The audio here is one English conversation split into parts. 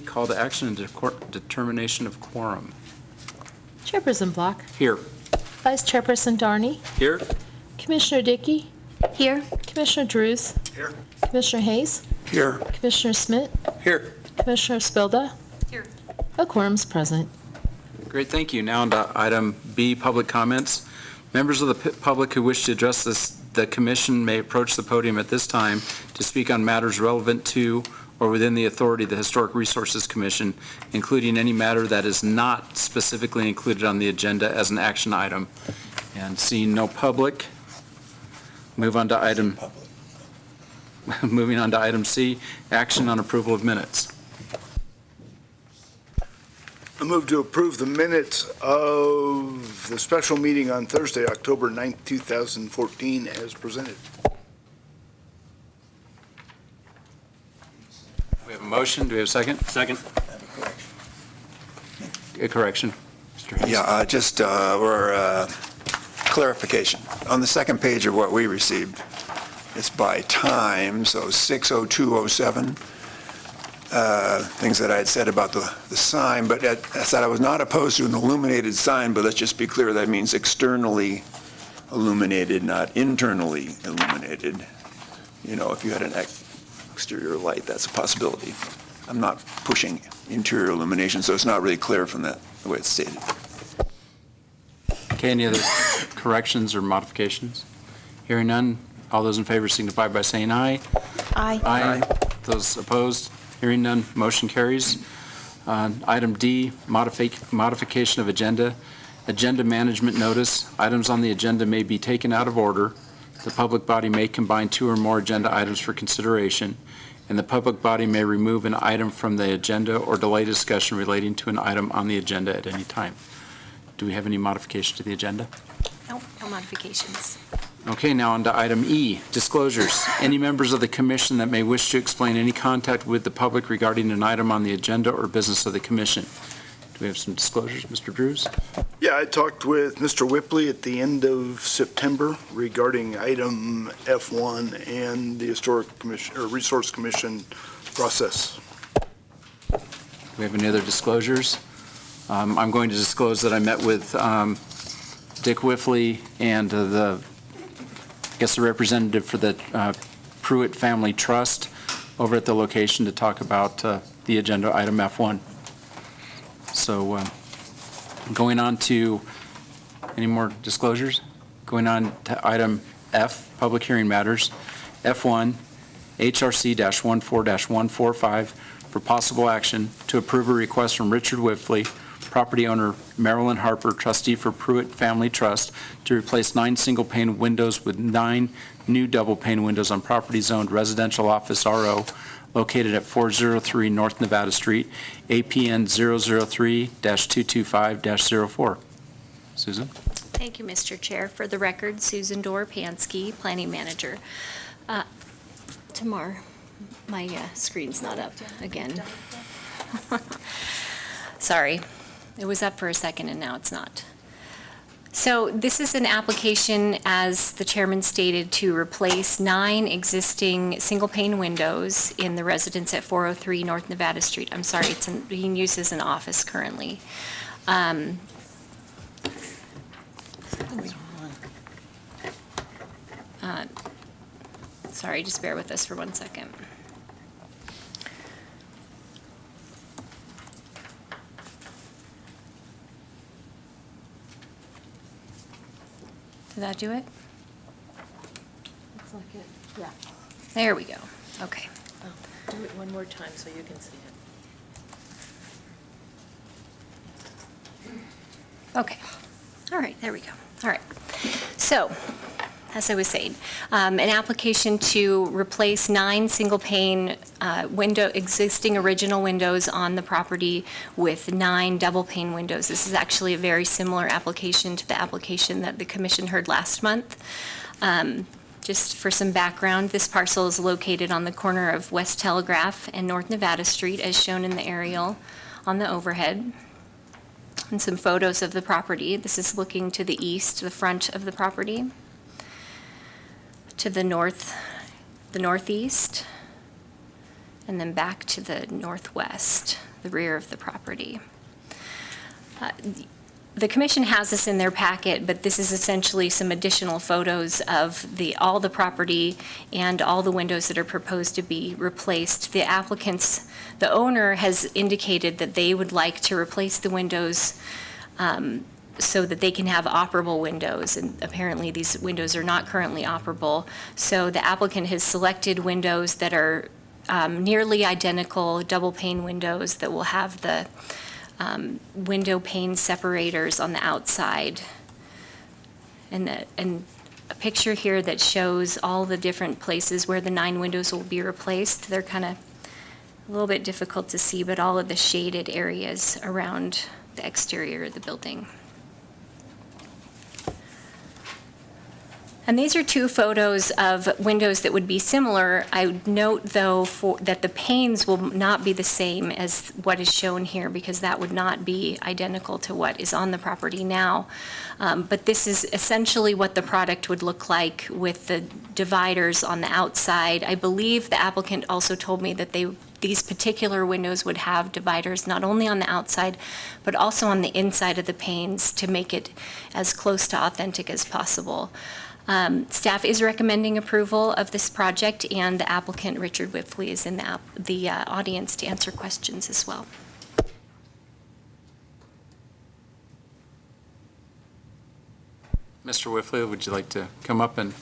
call to action and determination of quorum. Chairperson Block. Here. Vice Chairperson Darney. Here. Commissioner Dickey. Here. Commissioner Drews. Here. Commissioner Hayes. Here. Commissioner Smith. Here. Commissioner Spilda. Here. A quorum's present. Great, thank you. Now on to item B, public comments. Members of the public who wish to address the commission may approach the podium at this time to speak on matters relevant to or within the authority of the Historic Resources Commission, including any matter that is not specifically included on the agenda as an action item. And seeing no public, moving on to item C, action on approval of minutes. I move to approve the minutes of the special meeting on Thursday, October 9th, 2014, as presented. We have a motion. Do we have a second? Second. A correction. Mr. Hayes. Yeah, just clarification. On the second page of what we received, it's by time, so 6:02:07. Things that I had said about the sign, but I said I was not opposed to an illuminated sign, but let's just be clear, that means externally illuminated, not internally illuminated. You know, if you had an exterior light, that's a possibility. I'm not pushing interior illumination, so it's not really clear from that, the way it's stated. Okay, any other corrections or modifications? Hearing none, all those in favor signify by saying aye. Aye. Aye. Those opposed? Hearing none, motion carries. Item D, modification of agenda. Agenda management notice. Items on the agenda may be taken out of order. The public body may combine two or more agenda items for consideration, and the public body may remove an item from the agenda or delay discussion relating to an item on the agenda at any time. Do we have any modification to the agenda? No modifications. Okay, now on to item E, disclosures. Any members of the commission that may wish to explain any contact with the public regarding an item on the agenda or business of the commission. Do we have some disclosures, Mr. Drews? Yeah, I talked with Mr. Whipley at the end of September regarding item F1 and the Historic Commission, or Resource Commission process. Do we have any other disclosures? I'm going to disclose that I met with Dick Whiffley and the representative for the Pruitt Family Trust over at the location to talk about the agenda item F1. So going on to, any more disclosures? Going on to item F, public hearing matters. F1, HRC-14-145 for possible action to approve a request from Richard Whiffley, property owner Marilyn Harper, trustee for Pruitt Family Trust, to replace 9 single-pane windows with 9 new double-pane windows on property zoned residential office RO located at 403 North Nevada Street, APN 003-225-04. Susan? Thank you, Mr. Chair. For the record, Susan Dorr-Pansky, Planning Manager. Tamar, my screen's not up again. Sorry. It was up for a second and now it's not. So this is an application, as the chairman stated, to replace 9 existing single-pane windows in the residence at 403 North Nevada Street. I'm sorry, it's being used as an office currently. Sorry, just bear with us for 1 second. Did that do it? Looks like it. Yeah. There we go. Okay. Oh, do it one more time so you can see it. Okay. All right, there we go. All right. So, as I was saying, an application to replace 9 single-pane existing original windows on the property with 9 double-pane windows. This is actually a very similar application to the application that the commission heard last month. Just for some background, this parcel is located on the corner of West Telegraph and North Nevada Street, as shown in the aerial on the overhead. And some photos of the property. This is looking to the east, the front of the property. To the north, the northeast, and then back to the northwest, the rear of the property. The commission has this in their packet, but this is essentially some additional photos of all the property and all the windows that are proposed to be replaced. The owner has indicated that they would like to replace the windows so that they can have operable windows, and apparently these windows are not currently operable. So the applicant has selected windows that are nearly identical, double pane windows that will have the window pane separators on the outside. And a picture here that shows all the different places where the 9 windows will be replaced. They're kind of a little bit difficult to see, but all of the shaded areas around the exterior of the building. And these are 2 photos of windows that would be similar. I would note, though, that the panes will not be the same as what is shown here, because that would not be identical to what is on the property now. But this is essentially what the product would look like with the dividers on the outside. I believe the applicant also told me that these particular windows would have dividers not only on the outside, but also on the inside of the panes to make it as close to authentic as possible. Staff is recommending approval of this project, and the applicant, Richard Whippley, is in the audience to answer questions as well. Mr. Whiffley, would you like to come up and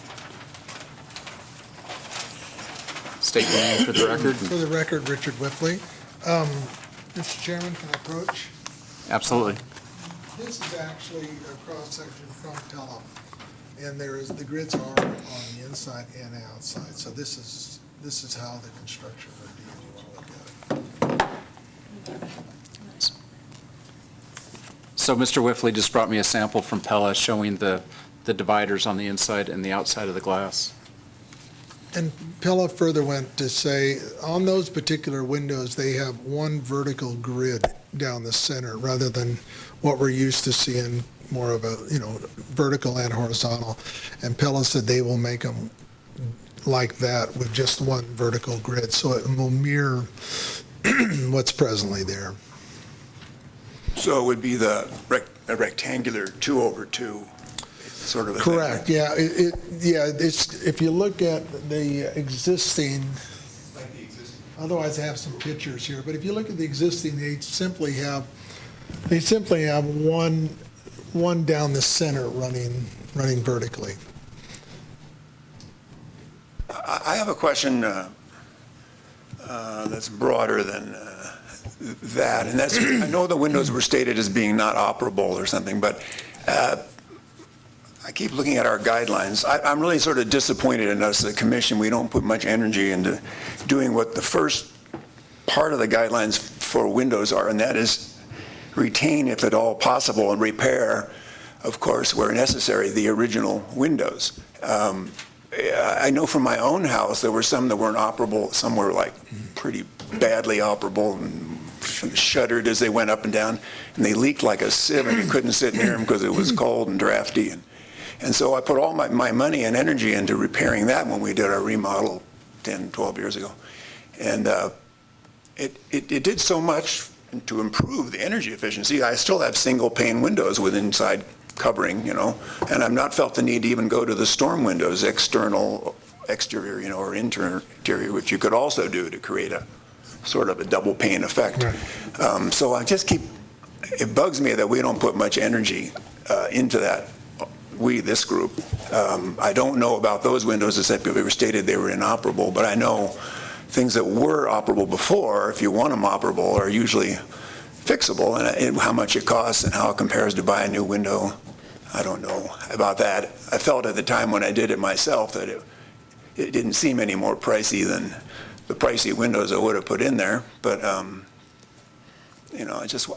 state your name for the record? For the record, Richard Whippley. Mr. Chairman, can I approach? Absolutely. This is actually a cross-section from Pella, and the grids are on the inside and outside. So this is how the construction would be if you want to look at it. So Mr. Whiffley just brought me a sample from Pella showing the dividers on the inside and the outside of the glass. And Pella further went to say, on those particular windows, they have one vertical grid down the center rather than what we're used to seeing, more of a, vertical and horizontal. And Pella said they will make them like that with just one vertical grid, so it will mirror what's presently there. So it would be a rectangular 2/2 sort of a thing. Correct, yeah. It's, if you look at the existing, otherwise I have some pictures here, but if you look at the existing, they simply have one down the center running vertically. I have a question that's broader than that, and that's, I know the windows were stated as being not operable or something, but I keep looking at our guidelines. I'm really sort of disappointed in us, the commission. We don't put much energy into doing what the first part of the guidelines for windows are, and that is retain, if at all possible, and repair, of course, where necessary, the original windows. I know from my own house, there were some that weren't operable. Some were like pretty badly operable and shuddered as they went up and down, and they leaked like a sieve, and you couldn't sit near them because it was cold and drafty. And so I put all my money and energy into repairing that when we did our remodel 10, 12 years ago. And it did so much to improve the energy efficiency. I still have single pane windows with inside covering, and I've not felt the need to even go to the storm windows, external, exterior, or interior, which you could also do to create a sort of a double pane effect. Right. So I just it bugs me that we don't put much energy into that. This group. I don't know about those windows, except they were stated they were inoperable, but I know things that were operable before, if you want them operable, are usually fixable, and how much it costs and how it compares to buy a new window, I don't know about that. I felt at the time when I did it myself that it didn't seem any more pricey than the pricey windows I would have put in there, but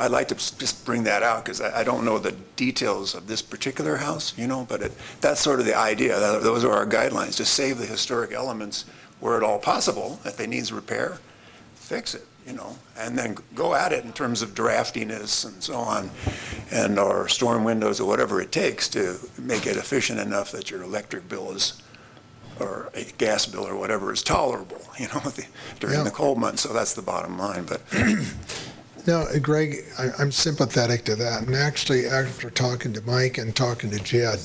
I'd like to just bring that out because I don't know the details of this particular house, but that's sort of the idea. Those are our guidelines, to save the historic elements where at all possible. If they need repair, fix it, and then go at it in terms of draftiness and so on, and or storm windows or whatever it takes to make it efficient enough that your electric bill is or a gas bill or whatever is tolerable, during Yeah. the cold months. So that's the bottom line. But No, Greg, I'm sympathetic to that. And actually, after talking to Mike and talking to Jed,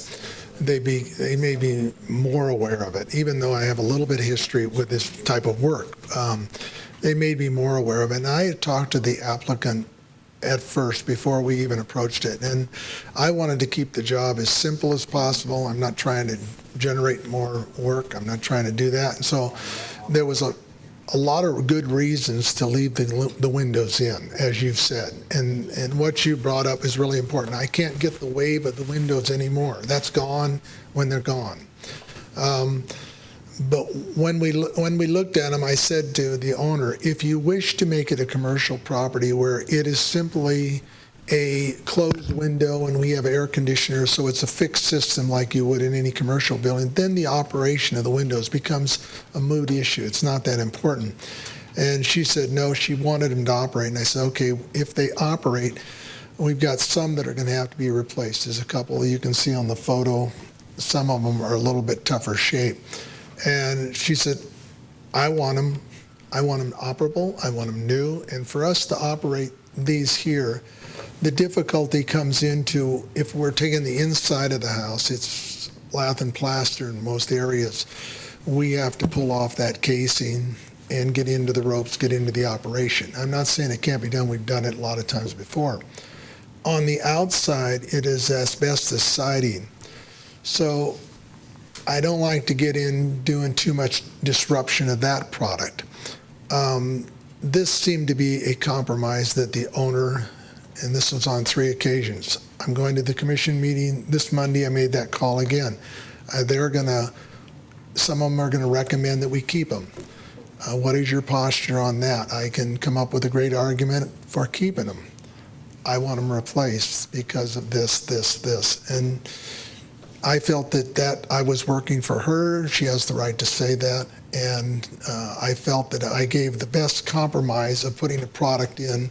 they may be more aware of it, even though I have a little bit of history with this type of work. They may be more aware of it. And I had talked to the applicant at first before we even approached it. And I wanted to keep the job as simple as possible. I'm not trying to generate more work. I'm not trying to do that. And so there was a lot of good reasons to leave the windows in, as you've said. And what you brought up is really important. I can't get the wave of the windows anymore. That's gone when they're gone. But when we looked at them, I said to the owner, if you wish to make it a commercial property where it is simply a closed window and we have air conditioners, so it's a fixed system like you would in any commercial building, then the operation of the windows becomes a moot issue. It's not that important. And she said no, she wanted them to operate. And I said, okay, if they operate, we've got some that are going to have to be replaced. There's a couple you can see on the photo. Some of them are a little bit tougher shape. And she said, I want them operable, I want them new. And for us to operate these here, the difficulty comes into if we're taking the inside of the house, it's lath and plaster in most areas. We have to pull off that casing and get into the ropes, get into the operation. I'm not saying it can't be done. We've done it a lot of times before. On the outside, it is asbestos siding. So I don't like to get in doing too much disruption of that product. This seemed to be a compromise that the owner, and this was on 3 occasions. I'm going to the commission meeting this Monday. I made that call again. Some of them are going to recommend that we keep them. What is your posture on that? I can come up with a great argument for keeping them. I want them replaced because of this. And I felt that I was working for her. She has the right to say that. And I felt that I gave the best compromise of putting a product in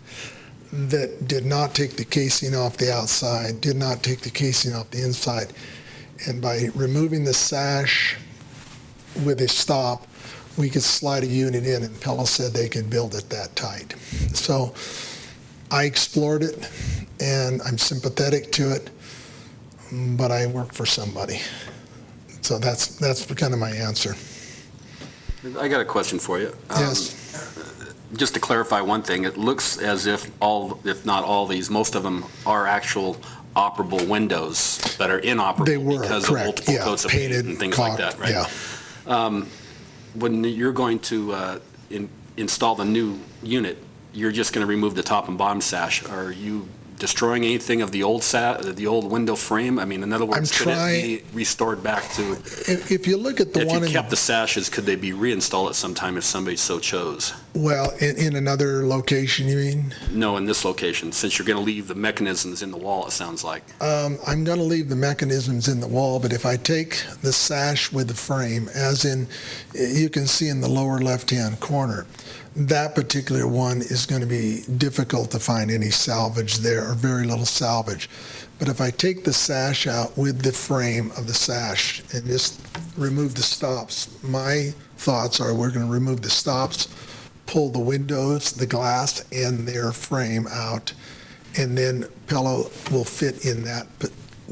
that did not take the casing off the outside, did not take the casing off the inside. And by removing the sash with a stop, we could slide a unit in, and Pella said they could build it that tight. So I explored it, and I'm sympathetic to it, but I work for somebody. So that's kind of my answer. I got a question for you. Yes. Just to clarify one thing, it looks as if if not all these, most of them are actual operable windows that are inoperable They were, because correct. of multiple Yeah, coats of paint painted, and things like that, right? Yeah. When you're going to install the new unit, you're just going to remove the top and bottom sash. Are you destroying anything of the old window frame? I mean, in other words, could it be restored back to? If you look at the one if you kept the sashes, could they be reinstalled at some time if somebody so chose? Well, in another location, you mean? No, in this location, since you're going to leave the mechanisms in the wall, it sounds like. I'm going to leave the mechanisms in the wall, but if I take the sash with the frame, as in, you can see in the lower left-hand corner, that particular one is going to be difficult to find any salvage there, or very little salvage. But if I take the sash out with the frame of the sash and just remove the stops, my thoughts are we're going to remove the stops, pull the windows, the glass, and their frame out, and then Pella will fit in that,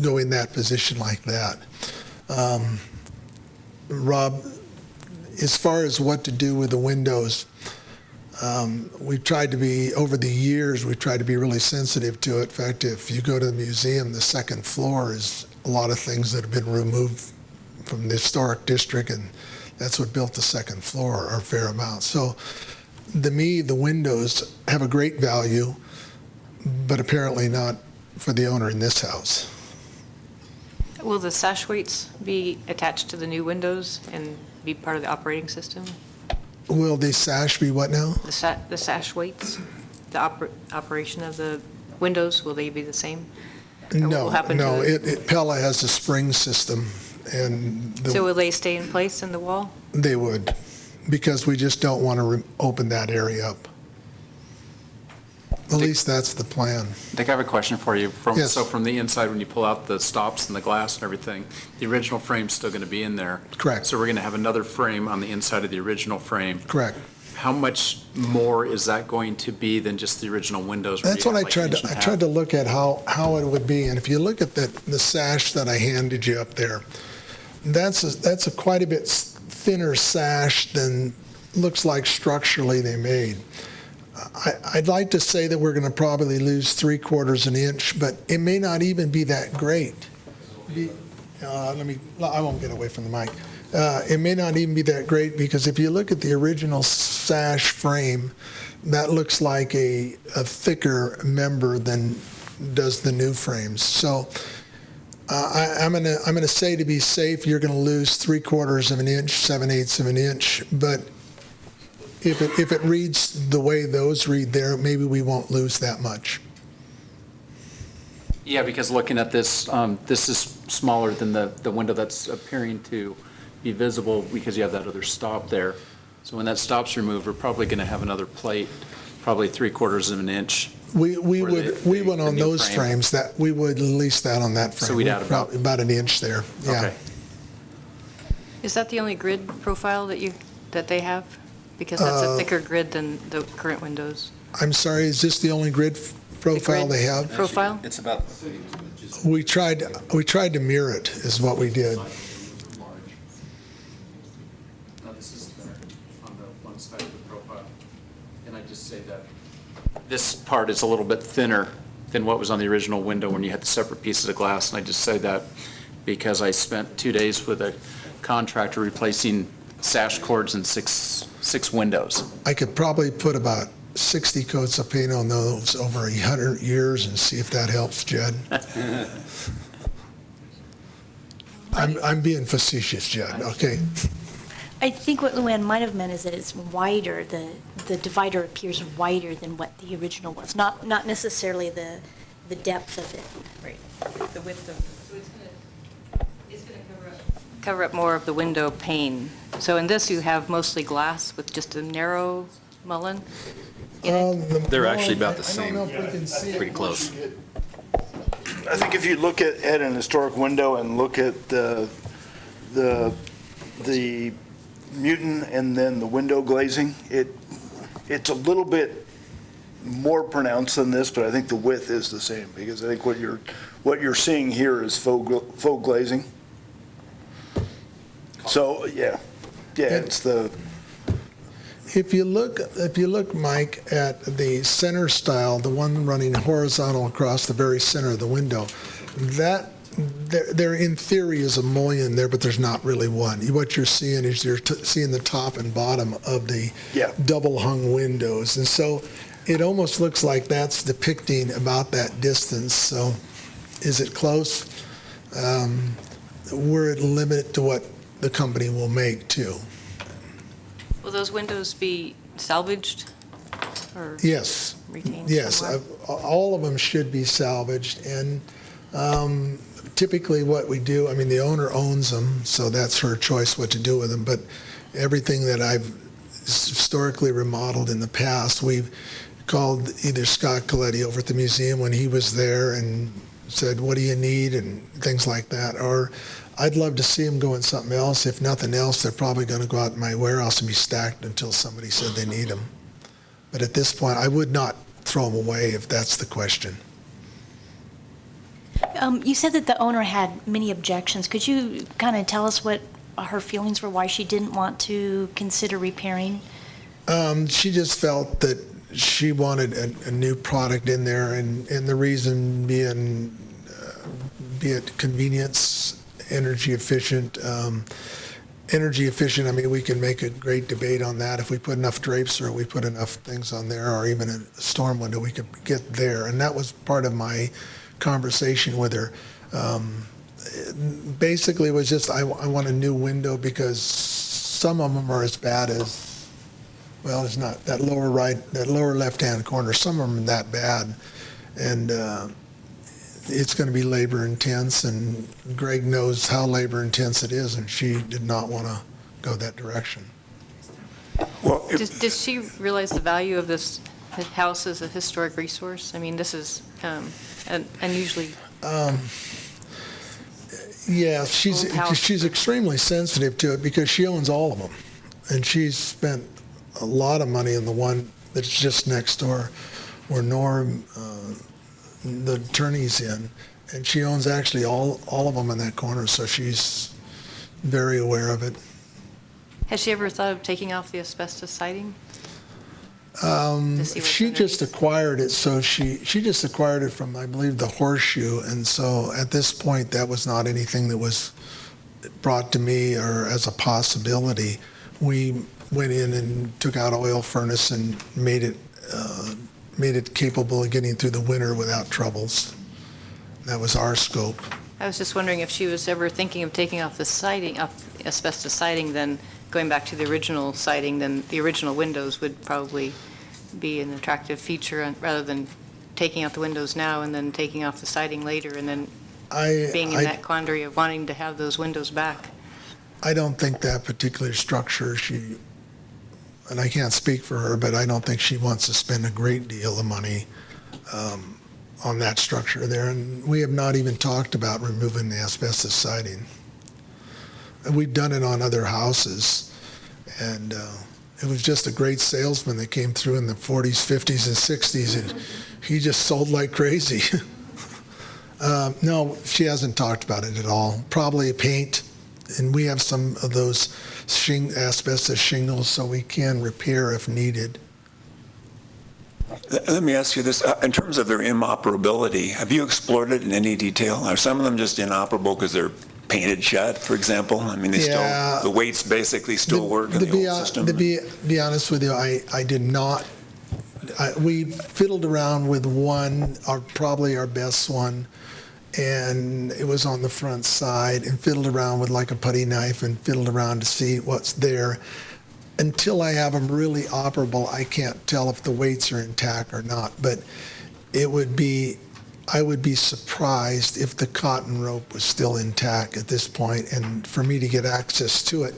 go in that position like that. Rob, as far as what to do with the windows, we've tried to be, over the years, we've tried to be really sensitive to it. In fact, if you go to the museum, the second floor is a lot of things that have been removed from the historic district, and that's what built the second floor, or a fair amount. So to me, the windows have a great value, but apparently not for the owner in this house. Will the sash weights be attached to the new windows and be part of the operating system? Will the sash be what now? The sash weights, the operation of the windows, will they be the same? Or what No, will happen to no. it? Pella has a spring system, and So will they stay in place in the wall? they would, because we just don't want to open that area up. At least that's the plan. Dick, I have a question for you. Yes. So from the inside, when you pull out the stops and the glass and everything, the original frame's still going to be in there? Correct. So we're going to have another frame on the inside of the original frame. Correct. How much more is that going to be than just the original windows? where That's you what have I like tried inch to, and I a tried to half? look at how it would be. And if you look at the sash that I handed you up there, that's a quite a bit thinner sash than looks like structurally they made. I'd like to say that we're going to probably lose 3/4 an inch, but it may not even be that great. I won't get away from the mic. It may not even be that great because if you look at the original sash frame, that looks like a thicker member than does the new frames. So I'm gonna say, to be safe, you're going to lose 3/4 of an inch, 7/8 of an inch, but if it reads the way those read there, maybe we won't lose that much. Yeah, because looking at this, this is smaller than the window that's appearing to be visible because you have that other stop there. So when that stop's removed, we're probably going to have another plate, probably 3/4 of an inch. We For would the on new those frame. frames, that we would lease that on that frame. So we'd add Probably about an inch there, yeah. Okay. Is that the only grid profile that they have? Because that's a thicker grid than the current windows. I'm sorry, is this the only grid profile they have? Profile? It's about, We tried to mirror it, is what we did. No, this is thinner on the one side of the profile. And I just say that this part is a little bit thinner than what was on the original window when you had the separate pieces of glass. And I just say that because I spent 2 days with a contractor replacing sash cords in six windows. I could probably put about 60 coats of paint on those over 100 years and see if that helps, Judd. I'm being facetious, Judd, okay? I think what Luann might have meant is that it's wider, the divider appears wider than what the original was, not necessarily the depth of it. Right. The width of. So it's going to cover up more of the window pane. So in this, you have mostly glass with just a narrow mullion in it? They're actually about the I don't know same. if we can see it Pretty once close. you get- I think if you look at an historic window and look at the mutant and then the window glazing, it's a little bit more pronounced than this, but I think the width is the same, because I think what you're seeing here is faux glazing. So, yeah, it's the, If you look, Mike, at the center style, the one running horizontal across the very center of the window, that there in theory is a mullion there, but there's not really one. What you're seeing is seeing the top and bottom of the Yeah. double hung windows, and so it almost looks like that's depicting about that distance. So, is it close? We're limited to what the company will make too. Will those windows be salvaged or Yes. retained Yes, somewhere? all of them should be salvaged, and typically what we do, I mean, the owner owns them, so that's her choice what to do with them, but everything that I've historically remodeled in the past, we've called either Scott Coletti over at the museum when he was there and said, what do you need, and things like that, or I'd love to see them go in something else. If nothing else, they're probably going to go out in my warehouse and be stacked until somebody said they need them. But at this point, I would not throw them away if that's the question. You said that the owner had many objections. Could you kind of tell us what her feelings were, why she didn't want to consider repairing? She just felt that she wanted a new product in there, and the reason being, be it convenience, energy efficient. Energy efficient, I mean, we can make a great debate on that. If we put enough drapes or we put enough things on there, or even a storm window, we could get there. And that was part of my conversation with her. Basically, it was just, I want a new window because some of them are as bad as, well, it's not, that lower left-hand corner, some of them are that bad. And it's going to be labor intense, and Greg knows how labor intense it is, and she did not want to go that direction. Well, Does she realize the value of this house as a historic resource? I mean, this is unusually, Yeah, Old house. she's extremely sensitive to it because she owns all of them. And she's spent a lot of money in the one that's just next door where Norm, the attorney's in. And she owns actually all of them in that corner, so she's very aware of it. has she ever thought of taking off the asbestos siding? To see what's She just underneath? acquired it, so she just acquired it from, I believe, the Horseshoe. And so at this point, that was not anything that was brought to me or as a possibility. We went in and took out oil furnace and made it capable of getting through the winter without troubles. That was our scope. I was just wondering if she was ever thinking of taking off the siding, off asbestos siding, then going back to the original siding, then the original windows would probably be an attractive feature rather than taking out the windows now and then taking off the siding later and then being in that quandary of wanting to have those windows back. I don't think that particular structure, and I can't speak for her, but I don't think she wants to spend a great deal of money on that structure there. And we have not even talked about removing the asbestos siding. And we've done it on other houses, and it was just a great salesman that came through in the 40s, 50s, and 60s, and he just sold like crazy. No, she hasn't talked about it at all. Probably paint, and we have some of those asbestos shingles, so we can repair if needed. Let me ask you this. In terms of their inoperability, have you explored it in any detail? Are some of them just inoperable because they're painted shut, for example? I mean, the weights basically still work in the old system? To be honest with you, I did not. We fiddled around with one, probably our best one, and it was on the front side, and fiddled around with like a putty knife and fiddled around to see what's there. Until I have them really operable, I can't tell if the weights are intact or not. But I would be surprised if the cotton rope was still intact at this point. And for me to get access to it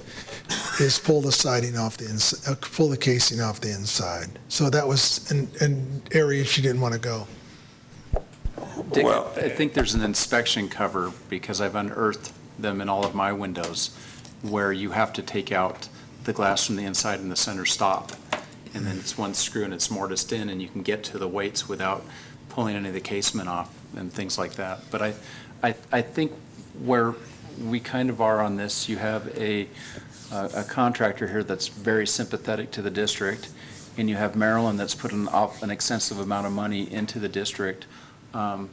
is pull the siding off the inside, pull the casing off the inside. So that was an area she didn't want to go. Dick, Well- I think there's an inspection cover, because I've unearthed them in all of my windows, where you have to take out the glass from the inside and the center stop. And then it's one screw and it's mortised in, and you can get to the weights without pulling any of the casement off and things like that. But I think where we kind of are on this, you have a contractor here that's very sympathetic to the district, and you have Maryland that's put an extensive amount of money into the district. If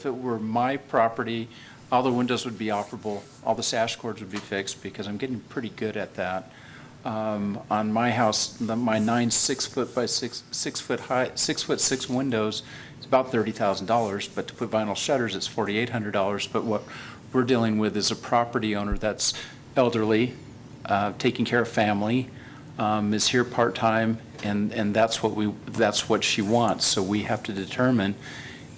it were my property, all the windows would be operable, all the sash cords would be fixed, because I'm getting pretty good at that. On my house, my 9 6-foot by 6-foot high, 6'6" windows, it's about $30,000, but to put vinyl shutters, it's $4,800. But what we're dealing with is a property owner that's elderly, taking care of family, is here part-time, and that's what she wants. So we have to determine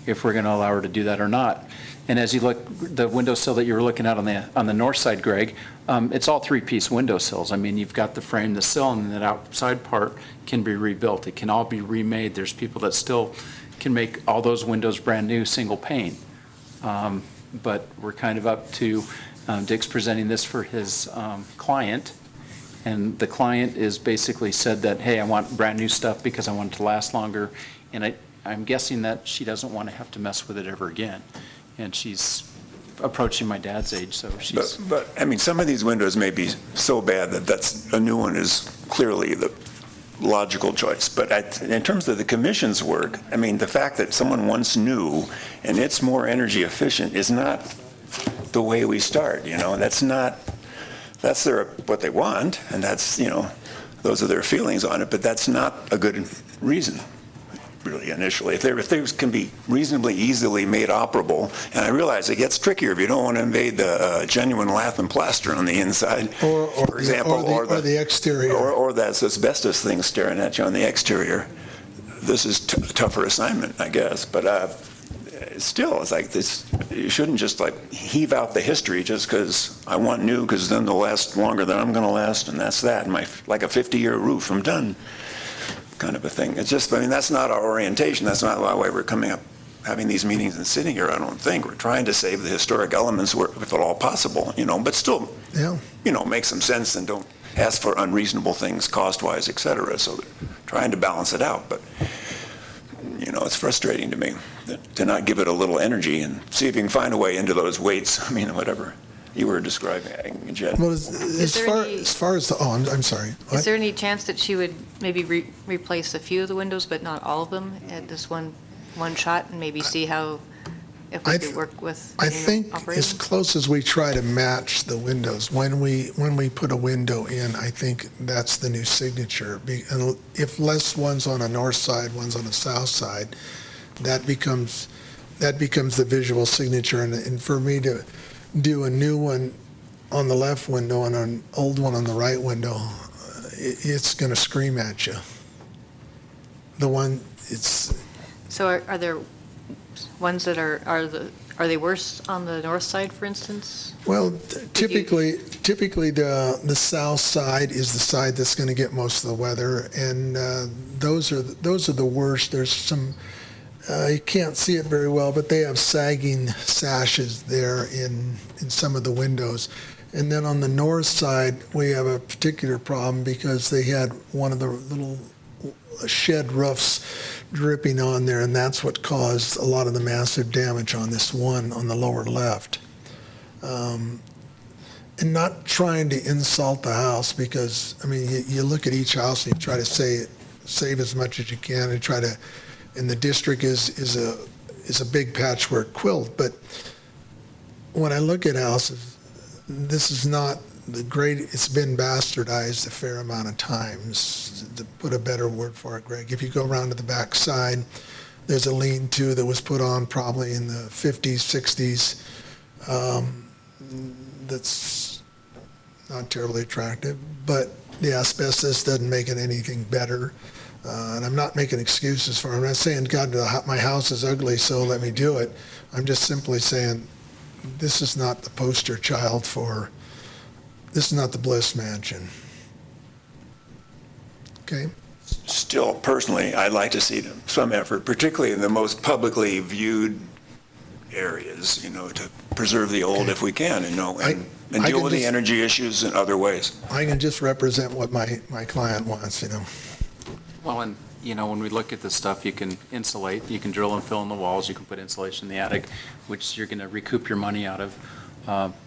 if we're going to allow her to do that or not. And as you look, the windowsill that you were looking at on the north side, Greg, it's all three-piece windowsills. I mean, you've got the frame, the sill, and that outside part can be rebuilt. It can all be remade. There's people that still can make all those windows brand new, single pane. But we're kind of up to, Dick's presenting this for his client, and the client is basically said that, hey, I want brand new stuff because I want it to last longer, and I'm guessing that she doesn't want to have to mess with it ever again. And she's approaching my dad's age, so she's... But I mean, some of these windows may be so bad that a new one is clearly the logical choice. But in terms of the commission's work, I mean, the fact that someone once knew and it's more energy efficient is not the way we start, you know? That's what they want, and that's, you know, those are their feelings on it, but that's not a good reason, really, initially. If they can be reasonably easily made operable, and I realize it gets trickier if you don't want to invade the genuine lath and plaster on the inside, for example, or the exterior. or that asbestos thing staring at you on the exterior. This is a tougher assignment, I guess, but still, it's like this. You shouldn't just like heave out the history just because I want new, because then they'll last longer than I'm going to last, and that's that. Like a 50-year roof, I'm done. kind of a thing. It's just, I mean, that's not our orientation. That's not why we're coming up, having these meetings and sitting here, I don't think. We're trying to save the historic elements if at all possible, but still, Yeah. make some sense and don't ask for unreasonable things cost-wise, et cetera. So trying to balance it out. But, it's frustrating to me to not give it a little energy and see if you can find a way into those weights. I mean, whatever you were describing, Jen. Well, as far as I'm sorry. Is there any chance that she would maybe replace a few of the windows, but not all of them at this one shot, and maybe see if we could work with I think as operation? close as we try to match the windows, when we put a window in, I think that's the new signature. And if less one's on a north side, one's on a south side, that becomes the visual signature. And for me to do a new one on the left window and an old one on the right window, it's going to scream at you. So are there ones that are they worse on the north side, for instance? Well, typically the south side is the side that's going to get most of the weather, and those are the worst. There's some you can't see it very well, but they have sagging sashes there in some of the windows. And then on the north side, we have a particular problem because they had one of the little shed roofs dripping on there, and that's what caused a lot of the massive damage on this one on the lower left. And not trying to insult the house, because I mean, you look at each house and you try to save as much as you can and try to. And the district is a big patchwork quilt, but when I look at houses, this is not the great. It's been bastardized a fair amount of times, to put a better word for it, Greg. If you go around to the back side, there's a lean-to that was put on probably in the 50s, 60s. That's not terribly attractive, but the asbestos doesn't make it anything better. And I'm not making excuses for it. I'm not saying, God, my house is ugly, so let me do it. I'm just simply saying this is not the poster child for. This is not the Bliss Mansion. Okay? Still, personally, I'd like to see some effort, particularly in the most publicly viewed areas, to preserve the old if we can, and deal with the energy issues in other ways. I can just represent what my client wants, Well, and, when we look at this stuff, you can insulate, you can drill and fill in the walls, you can put insulation in the attic, which you're going to recoup your money out of.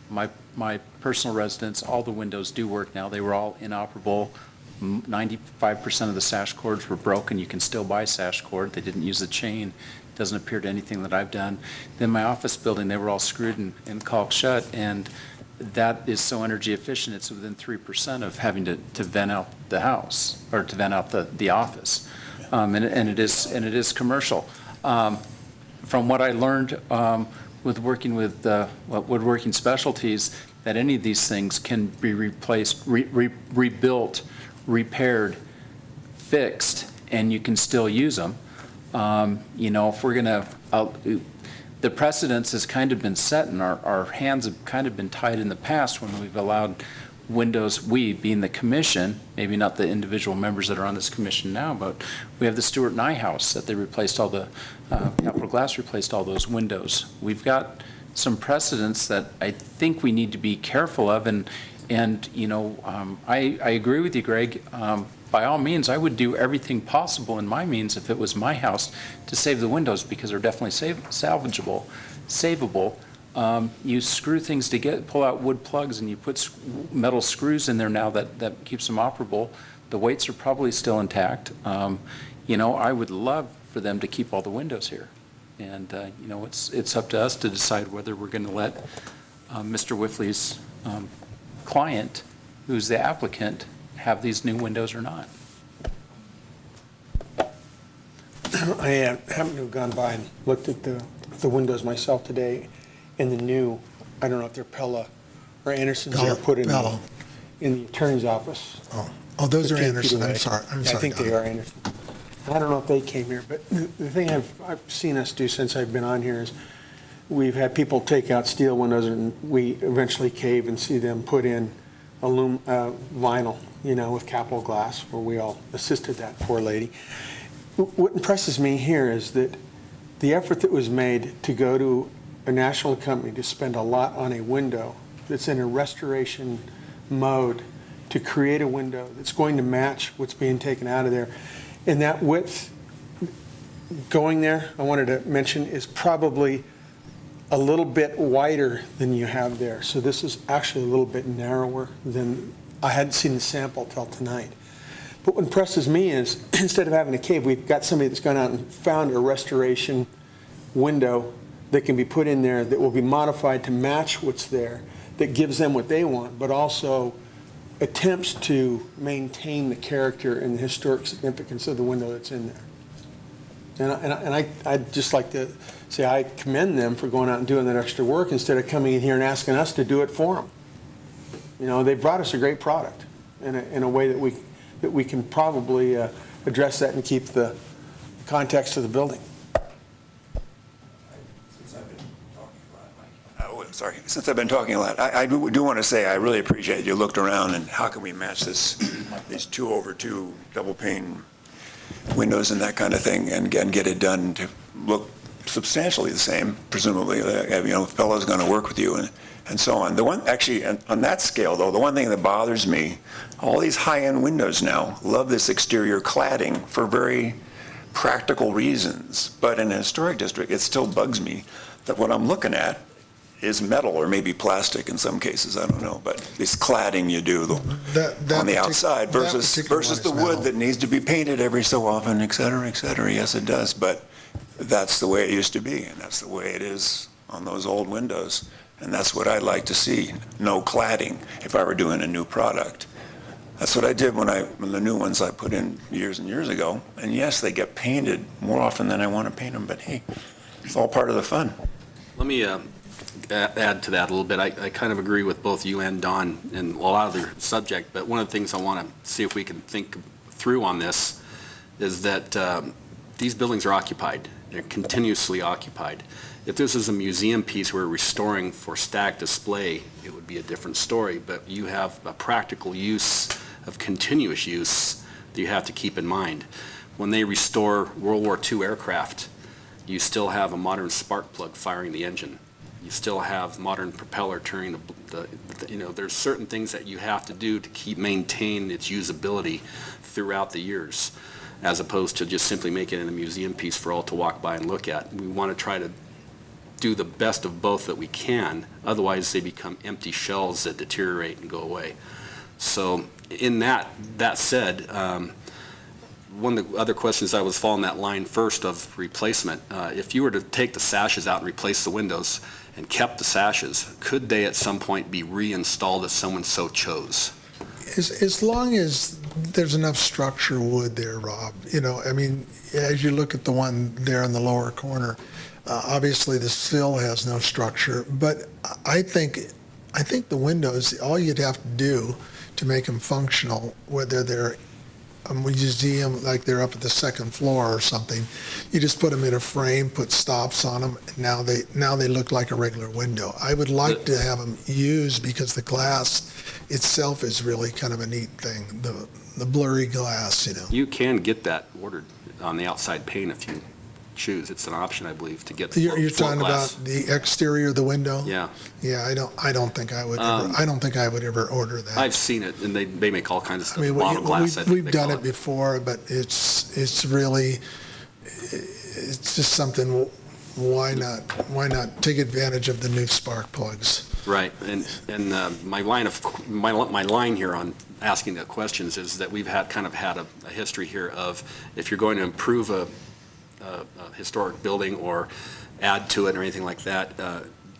My personal residence, all the windows do work now. They were all inoperable. 95% of the sash cords were broken. You can still buy sash cord. They didn't use a chain. Doesn't appear to anything that I've done. Then my office building, they were all screwed and caulked shut, and that is so energy efficient, it's within 3% of having to vent out the house, or to vent out the office. And it is commercial. From what I learned with working with Woodworking Specialties, that any of these things can be replaced, rebuilt, repaired, fixed, and you can still use them. If we're going to, the precedence has kind of been set, and our hands have kind of been tied in the past when we've allowed windows, we being the commission, maybe not the individual members that are on this commission now, but we have the Stewart Nye House that they replaced all the, Capital Glass replaced all those windows. We've got some precedents that I think we need to be careful of, and I agree with you, Greg. By all means, I would do everything possible in my means if it was my house to save the windows, because they're definitely salvageable, savable. You screw things pull out wood plugs, and you put metal screws in there now that keeps them operable. The weights are probably still intact. I would love for them to keep all the windows here. And, it's up to us to decide whether we're going to let Mr. Whiffley's client, who's the applicant, have these new windows or not. I happen to have gone by and looked at the windows myself today, and the new, I don't know if they're Pella or Andersons that are put in the attorney's office. Oh, those are 15 feet Anderson. away. I'm sorry. I think they are Anderson. I don't know if they came here, but the thing I've seen us do since I've been on here is we've had people take out steel windows, and we eventually cave and see them put in vinyl, with capital glass, where we all assisted that poor lady. What impresses me here is that the effort that was made to go to a national company to spend a lot on a window that's in a restoration mode, to create a window that's going to match what's being taken out of there. And that width going there, I wanted to mention, is probably a little bit wider than you have there. So this is actually a little bit narrower than, I hadn't seen the sample till tonight. But what impresses me is, instead of having a cave, we've got somebody that's gone out and found a restoration window that can be put in there that will be modified to match what's there, that gives them what they want, but also attempts to maintain the character and the historic significance of the window that's in there. And I'd just like to say I commend them for going out and doing that extra work instead of coming in here and asking us to do it for them. They brought us a great product in a way that we can probably address that and keep the context of the building. Since I've been talking a lot, I do want to say I really appreciate you looked around and how can we match these 2/2 double pane windows and that kind of thing, and get it done to look substantially the same, presumably. If Bella's going to work with you and so on. The one, actually, on that scale, though, the one thing that bothers me, all these high-end windows now love this exterior cladding for very practical reasons. But in a historic district, it still bugs me that what I'm looking at is metal or maybe plastic in some cases, I don't know, but this cladding you do on the outside versus the wood that needs to be painted every so often, et cetera, et cetera. Yes, it does, but that's the way it used to be, and that's the way it is on those old windows, and that's what I'd like to see, no cladding if I were doing a new product. That's what I did when the new ones I put in years and years ago, and yes, they get painted more often than I want to paint them, but hey, it's all part of the fun. Let me add to that a little bit. I kind of agree with both you and Don in a lot of their subject, but one of the things I want to see if we can think through on this is that these buildings are occupied. They're continuously occupied. If this is a museum piece we're restoring for stack display, it would be a different story, but you have a practical use of continuous use that you have to keep in mind. When they restore World War II aircraft, you still have a modern spark plug firing the engine. You still have modern propeller turning there's certain things that you have to do to maintain its usability throughout the years, as opposed to just simply making it a museum piece for all to walk by and look at. We want to try to do the best of both that we can, otherwise they become empty shells that deteriorate and go away. So in that said, one of the other questions I was following that line first of replacement, if you were to take the sashes out and replace the windows and kept the sashes, could they at some point be reinstalled if someone so chose? As long as there's enough structure wood there, Rob, as you look at the one there in the lower corner, obviously the sill has no structure, but I think the windows, all you'd have to do to make them functional, whether they're a museum, like they're up at the second floor or something, you just put them in a frame, put stops on them, and now they look like a regular window. I would like to have them used because the glass itself is really kind of a neat thing, the blurry glass, You can get that ordered on the outside pane if you choose. It's an option, I believe, to get the You're floor talking glass. about the exterior of the window? Yeah. Yeah, I don't think I would ever order that. I've seen it, and they make all kinds of stuff. I mean, Bottle glass, I think we've they done call it before, but it's just something. Why not take advantage of the new spark plugs? Right, and my line here on asking the questions is that we've had a history here of if you're going to improve a historic building or add to it or anything like that,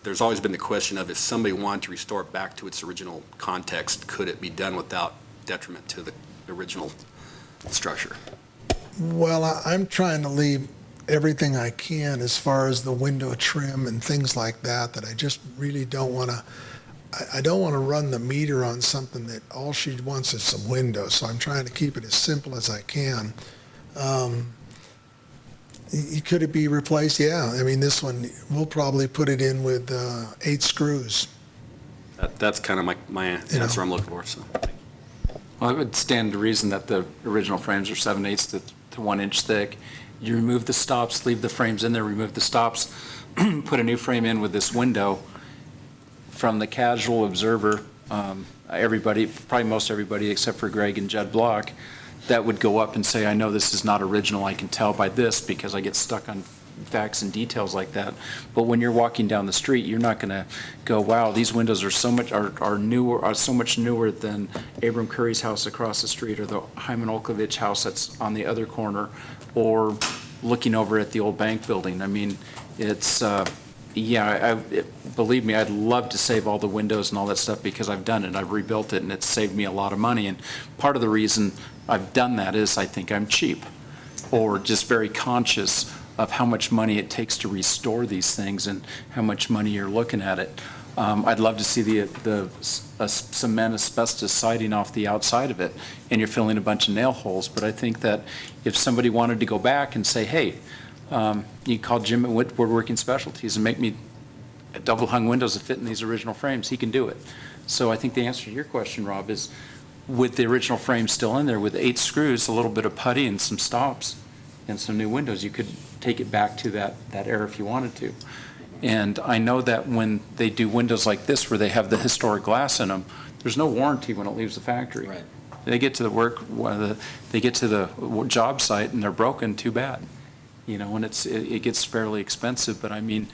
there's always been the question of if somebody wanted to restore it back to its original context, could it be done without detriment to the original structure? Well, I'm trying to leave everything I can as far as the window trim and things like that I just really don't want to. I don't want to run the meter on something that all she wants is some windows, so I'm trying to keep it as simple as I can. Could it be replaced? Yeah. I mean, this one, we'll probably put it in with 8 screws. That's kind of my answer I'm looking for, so. Well, it would stand to reason that the original frames are 7/8 to 1 inch thick. You remove the stops, leave the frames in there, remove the stops, put a new frame in with this window. From the casual observer, everybody, probably most everybody except for Greg and Judd Block, that would go up and say, I know this is not original, I can tell by this because I get stuck on facts and details like that. But when you're walking down the street, you're not going to go, wow, these windows are so much so much newer than Abram Curry's house across the street, or the Hyman Olkovich house that's on the other corner, or looking over at the old bank building. I mean, it's believe me, I'd love to save all the windows and all that stuff because I've done it. I've rebuilt it and it's saved me a lot of money. And part of the reason I've done that is I think I'm cheap, or just very conscious of how much money it takes to restore these things and how much money you're looking at it. I'd love to see the cement asbestos siding off the outside of it, and you're filling a bunch of nail holes. But I think that if somebody wanted to go back and say, hey, you call Jim at Woodworking Specialties and make me double hung windows that fit in these original frames, he can do it. So I think the answer to your question, Rob, is with the original frame still in there, with 8 screws, a little bit of putty and some stops and some new windows, you could take it back to that era if you wanted to. And I know that when they do windows like this where they have the historic glass in them, there's no warranty when it leaves the factory. Right. They get to they get to the job site and they're broken, too bad. You know, and it gets fairly expensive. But I mean,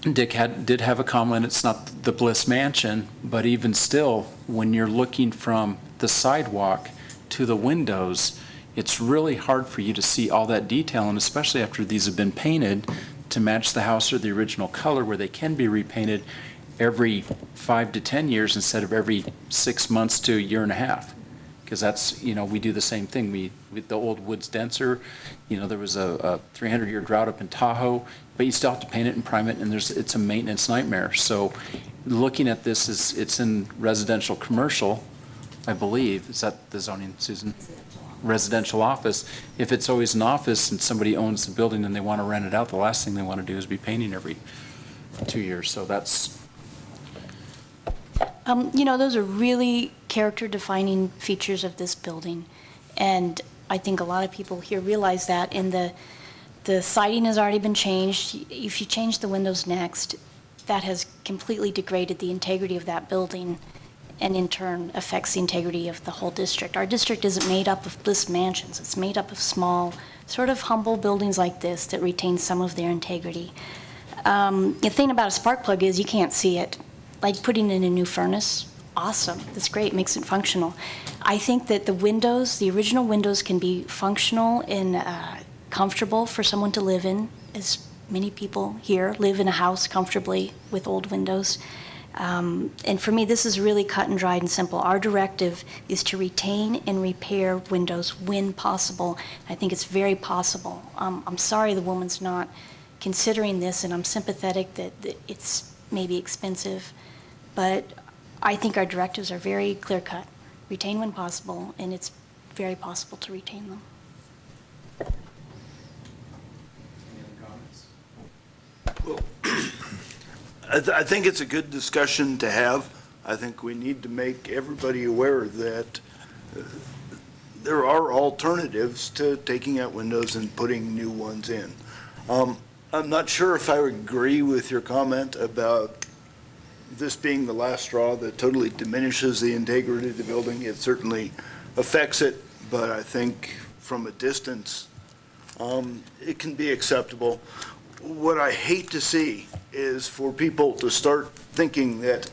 Dick did have a comment, it's not the Bliss Mansion, but even still, when you're looking from the sidewalk to the windows, it's really hard for you to see all that detail, and especially after these have been painted to match the house or the original color, where they can be repainted every 5 to 10 years instead of every 6 months to a year and a half. Because that's, you know, we do the same thing. With the old Woods Denser, you know, there was a 300-year drought up in Tahoe, but you still have to paint it and prime it, and it's a maintenance nightmare. So looking at this, it's in residential commercial, I believe. Is that the zoning, Susan? Residential office. If it's always an office and somebody owns the building and they want to rent it out, the last thing they want to do is be painting every 2 years. So that's... You know, those are really character-defining features of this building, and I think a lot of people here realize that. And the siding has already been changed. If you change the windows next, that has completely degraded the integrity of that building, and in turn affects the integrity of the whole district. Our district isn't made up of Bliss mansions. It's made up of small, sort of humble buildings like this that retain some of their integrity. The thing about a spark plug is you can't see it. Like putting in a new furnace, awesome, that's great, makes it functional. I think that the windows, the original windows, can be functional and comfortable for someone to live in, as many people here live in a house comfortably with old windows. And for me, this is really cut and dried and simple. Our directive is to retain and repair windows when possible. I think it's very possible. I'm sorry the woman's not considering this, and I'm sympathetic that it's maybe expensive, but I think our directives are very clear-cut. Retain when possible, and it's very possible to retain them. I think it's a good discussion to have. I think we need to make everybody aware that there are alternatives to taking out windows and putting new ones in. I'm not sure if I agree with your comment about this being the last straw that totally diminishes the integrity of the building. It certainly affects it, but I think from a distance, it can be acceptable. What I hate to see is for people to start thinking that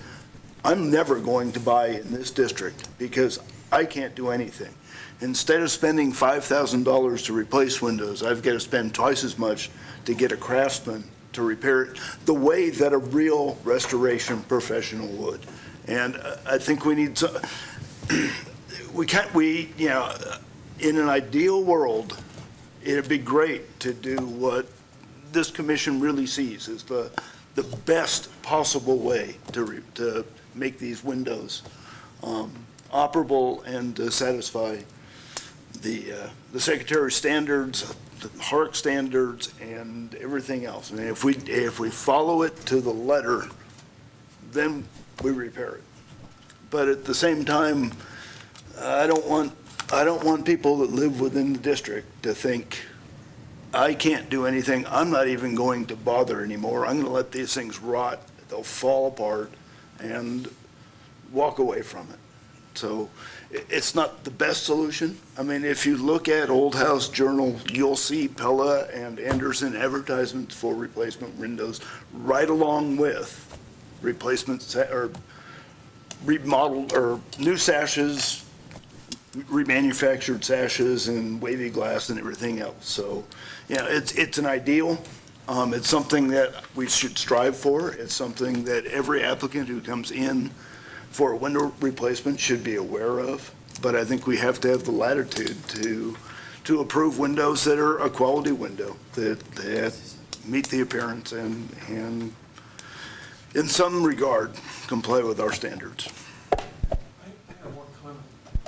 I'm never going to buy in this district because I can't do anything. Instead of spending $5,000 to replace windows, I've got to spend twice as much to get a craftsman to repair it the way that a real restoration professional would. And I think we need to, you know, in an ideal world, it'd be great to do what this commission really sees as the best possible way to make these windows operable and satisfy the Secretary standards, the HARC standards, and everything else. I mean, if we follow it to the letter, then we repair it. But at the same time, I don't want people that live within the district to think, I can't do anything, I'm not even going to bother anymore, I'm gonna let these things rot, they'll fall apart, and walk away from it. So it's not the best solution. I mean, if you look at Old House Journal, you'll see Pella and Anderson advertisements for replacement windows right along with replacements or remodeled or new sashes, remanufactured sashes and wavy glass and everything else. So, yeah, it's an ideal. It's something that we should strive for. It's something that every applicant who comes in for a window replacement should be aware of. But I think we have to have the latitude to approve windows that are a quality window, that meet the appearance and in some regard comply with our standards.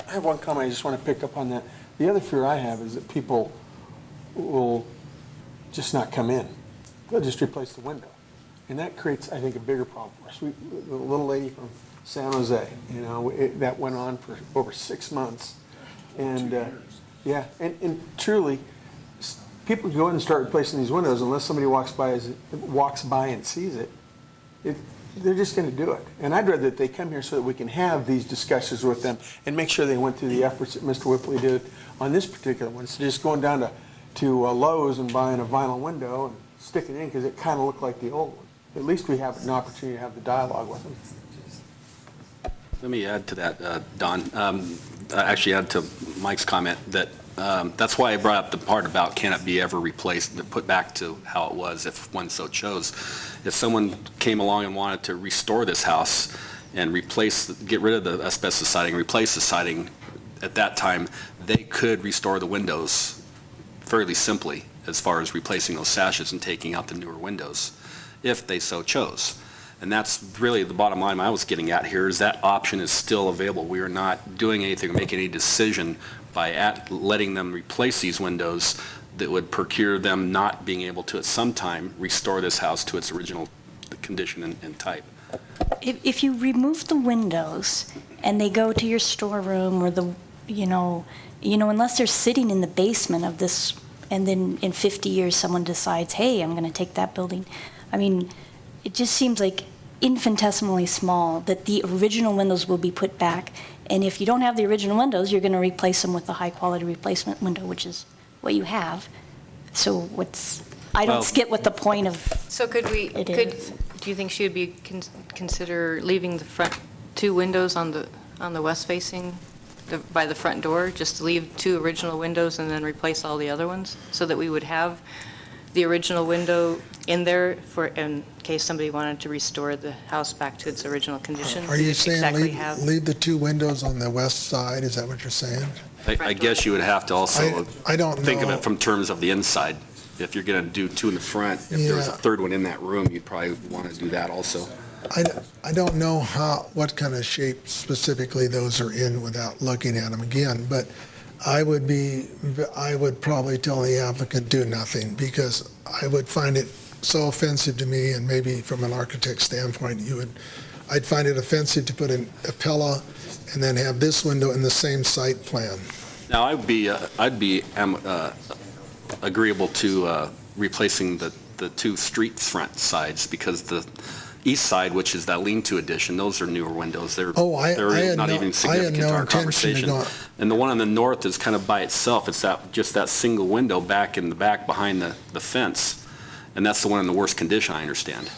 I have one comment, I just want to pick up on that. The other fear I have is that people will just not come in. They'll just replace the window. And that creates, I think, a bigger problem for us. The little lady from San Jose, you know, that went on for over 6 months. And, yeah, and truly, people go in and start replacing these windows unless somebody walks by and sees it. They're just going to do it. And I'd rather that they come here so that we can have these discussions with them and make sure they went through the efforts that Mr. Whipley did on this particular one. So just going down to Lowe's and buying a vinyl window and sticking it in because it kind of looked like the old one. At least we have an opportunity to have the dialogue with them. Let me add to that, Don. Actually add to Mike's comment that that's why I brought up the part about can it be ever replaced, put back to how it was if one so chose. If someone came along and wanted to restore this house and get rid of the asbestos siding, replace the siding, at that time, they could restore the windows fairly simply as far as replacing those sashes and taking out the newer windows, if they so chose. And that's really the bottom line I was getting at here, is that option is still available. We are not doing anything or making any decision by letting them replace these windows that would procure them not being able to at some time restore this house to its original condition and type. If you remove the windows and they go to your storeroom or unless they're sitting in the basement of this, and then in 50 years someone decides, hey, I'm going to take that building. I mean, it just seems like infinitesimally small that the original windows will be put back. And if you don't have the original windows, you're going to replace them with a high-quality replacement window, which is what you have. So I don't get what the point of So do you think she would be consider leaving the front 2 windows on the west facing by the front door, just to leave 2 original windows and then replace all the other ones, so that we would have the original window in there in case somebody wanted to restore the house back to its original condition? Are you saying leave the 2 windows on the west side? Is that what you're saying? I guess you would have to also I don't think of know. it from terms of the inside. If you're going to do 2 in the front, if there was a 3rd one in that room, you'd probably want to do that also. I don't know what kind of shape specifically those are in without looking at them again, but I would probably tell the applicant do nothing, because I would find it so offensive to me, and maybe from an architect standpoint, I'd find it offensive to put in a Pella and then have this window in the same site plan. Now, I'd be agreeable to replacing the 2 street front sides, because the east side, which is that lean-to addition, those are newer windows. They're not even significant to our conversation. And the one on the north is kind of by itself. It's just that single window back in the back behind the fence, and that's the one in the worst condition, I understand.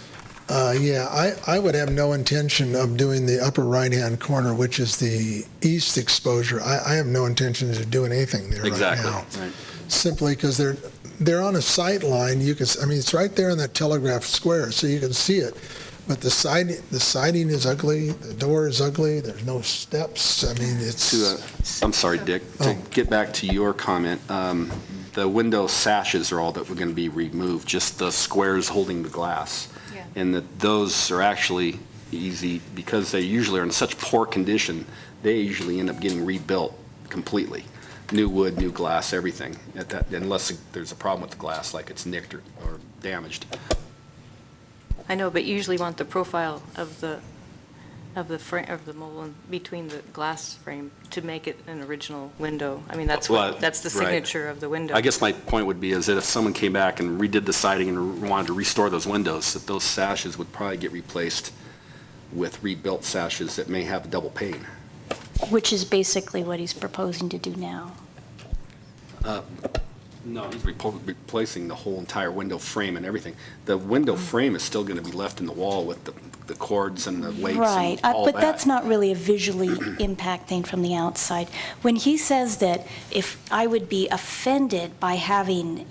I would have no intention of doing the upper right-hand corner, which is the east exposure. I have no intention of doing anything there right now. Right. Simply because they're on a sight line. It's right there in that telegraph square, so you can see it. But the siding is ugly, the door is ugly, there's no steps. I mean, it's... I'm sorry, Dick, to get back to your comment, the window sashes are all that were going to be removed, just the squares holding the glass. Yeah. And those are actually easy, because they usually are in such poor condition, they usually end up getting rebuilt completely. New wood, new glass, everything, unless there's a problem with the glass, like it's nicked or damaged. I know, but you usually want the profile of the of the mullion between the glass frame to make it an original window. I mean, that's Well, that's the right. signature of the window. I guess my point would be is that if someone came back and redid the siding and wanted to restore those windows, that those sashes would probably get replaced with rebuilt sashes that may have double pane. Which is basically what he's proposing to do now. No, he's replacing the whole entire window frame and everything. The window frame is still going to be left in the wall with the cords and the weights Right, and all but that. that's not really a visually impacting from the outside. When he says that if I would be offended by having,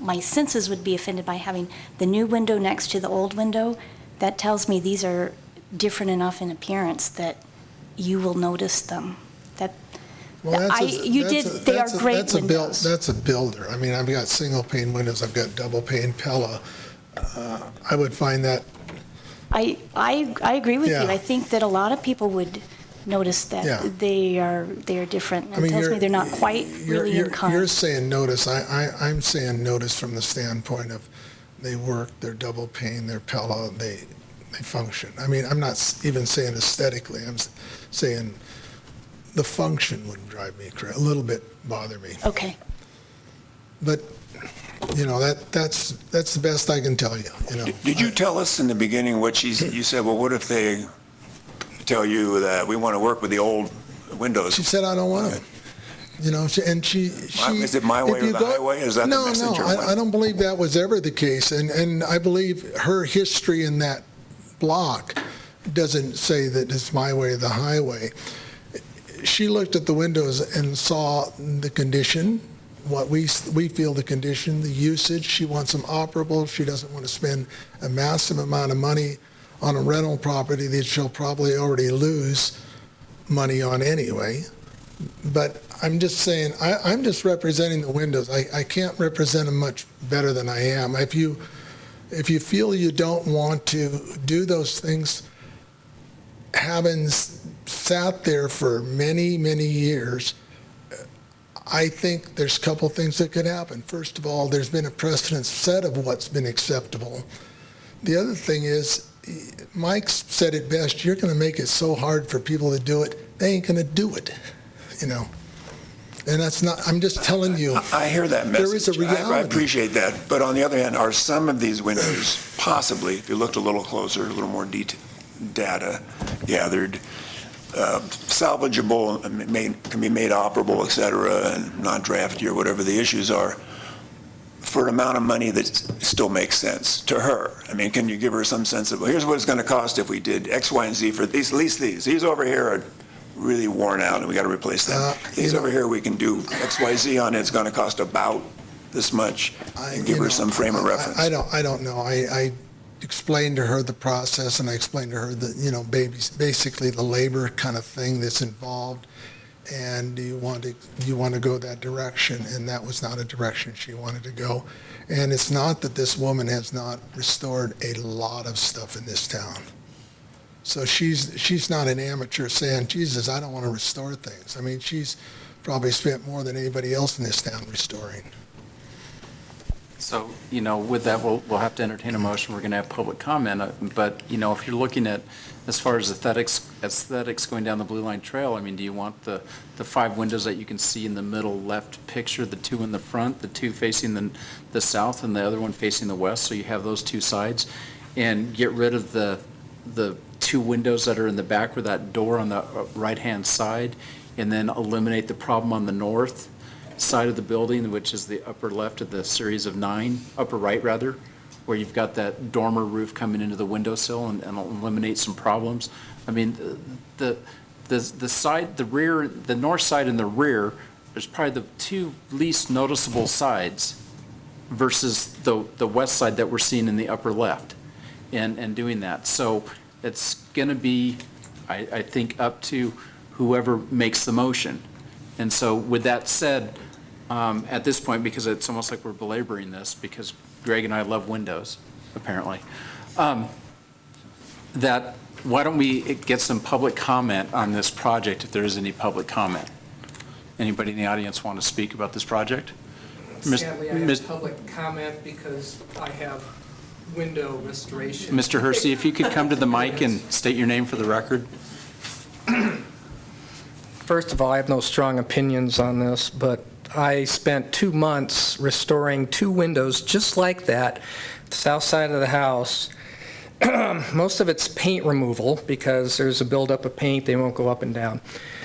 my senses would be offended by having the new window next to the old window, that tells me these are different enough in appearance that you will notice them. Well, They are great windows. That's a builder. I mean, I've got single pane windows, I've got double pane Pella. I would find that, I agree with you. Yeah. I think that a lot of people would notice that Yeah. they are different. I And mean, it tells me they're not quite really in you're kind. saying notice, I'm saying notice from the standpoint of they work, they're double pane, they're Pella, they function. I mean, I'm not even saying aesthetically, I'm saying the function would drive me crazy, a little bit bother me. Okay. But, that's the best I can tell you, Did you tell us in the beginning you said, well, what if they tell you that we want to work with the old windows? She said, I don't want them. She. Is it my way if or you the go- highway? Is that the No, message? no, or what? I don't believe that was ever the case. And I believe her history in that block doesn't say that it's my way or the highway. She looked at the windows and saw the condition, what we feel the condition, the usage. She wants them operable. She doesn't want to spend a massive amount of money on a rental property that she'll probably already lose money on anyway. But I'm just saying, I'm just representing the windows. I can't represent them much better than I am. If you feel you don't want to do those things, having sat there for many, many years, I think there's a couple things that could happen. First of all, there's been a precedent set of what's been acceptable. The other thing is, Mike said it best, you're going to make it so hard for people to do it, they ain't going to do it, And that's not, I'm just telling you. I hear that message. There is a reality. I appreciate that. But on the other hand, are some of these windows possibly, if you looked a little closer, a little more data gathered, salvageable, can be made operable, et cetera, and not drafty or whatever the issues are, for an amount of money that still makes sense to her? I mean, can you give her some sense of, well, here's what it's going to cost if we did X, Y, and Z for these, at least these. These over here are really worn out and we got to replace them. These over here we can do X, Y, Z on it. It's going to cost about this much. And give her some frame of reference. I don't know. I explained to her the process, and I explained to her that, basically the labor kind of thing that's involved, and do you want to go that direction? And that was not a direction she wanted to go. And it's not that this woman has not restored a lot of stuff in this town. So she's not an amateur saying, Jesus, I don't want to restore things. I mean, she's probably spent more than anybody else in this town restoring. So, with that, we'll have to entertain a motion. We're going to have public comment. But, if you're looking at, as far as aesthetics going down the Blue Line Trail, I mean, do you want the 5 windows that you can see in the middle left picture, the 2 in the front, the 2 facing the south and the other one facing the west, so you have those 2 sides, and get rid of the 2 windows that are in the back with that door on the right-hand side, and then eliminate the problem on the north side of the building, which is the upper left of the series of 9, upper right rather, where you've got that dormer roof coming into the windowsill and eliminate some problems. I mean, the side, the rear, the north side and the rear, there's probably the 2 least noticeable sides versus the west side that we're seeing in the upper left and doing that. So it's going to be, I think, up to whoever makes the motion. And so with that said, at this point, because it's almost like we're belaboring this, because Greg and I love windows, apparently, that why don't we get some public comment on this project, if there is any public comment? Anybody in the audience want to speak about this project? Sadly, I have public comment because I have window restoration. Mr. Hersey, if you could come to the mic and state your name for the record. First of all, I have no strong opinions on this, but I spent 2 months restoring 2 windows just like that, the south side of the house. Most of it's paint removal because there's a buildup of paint, they won't go up and down.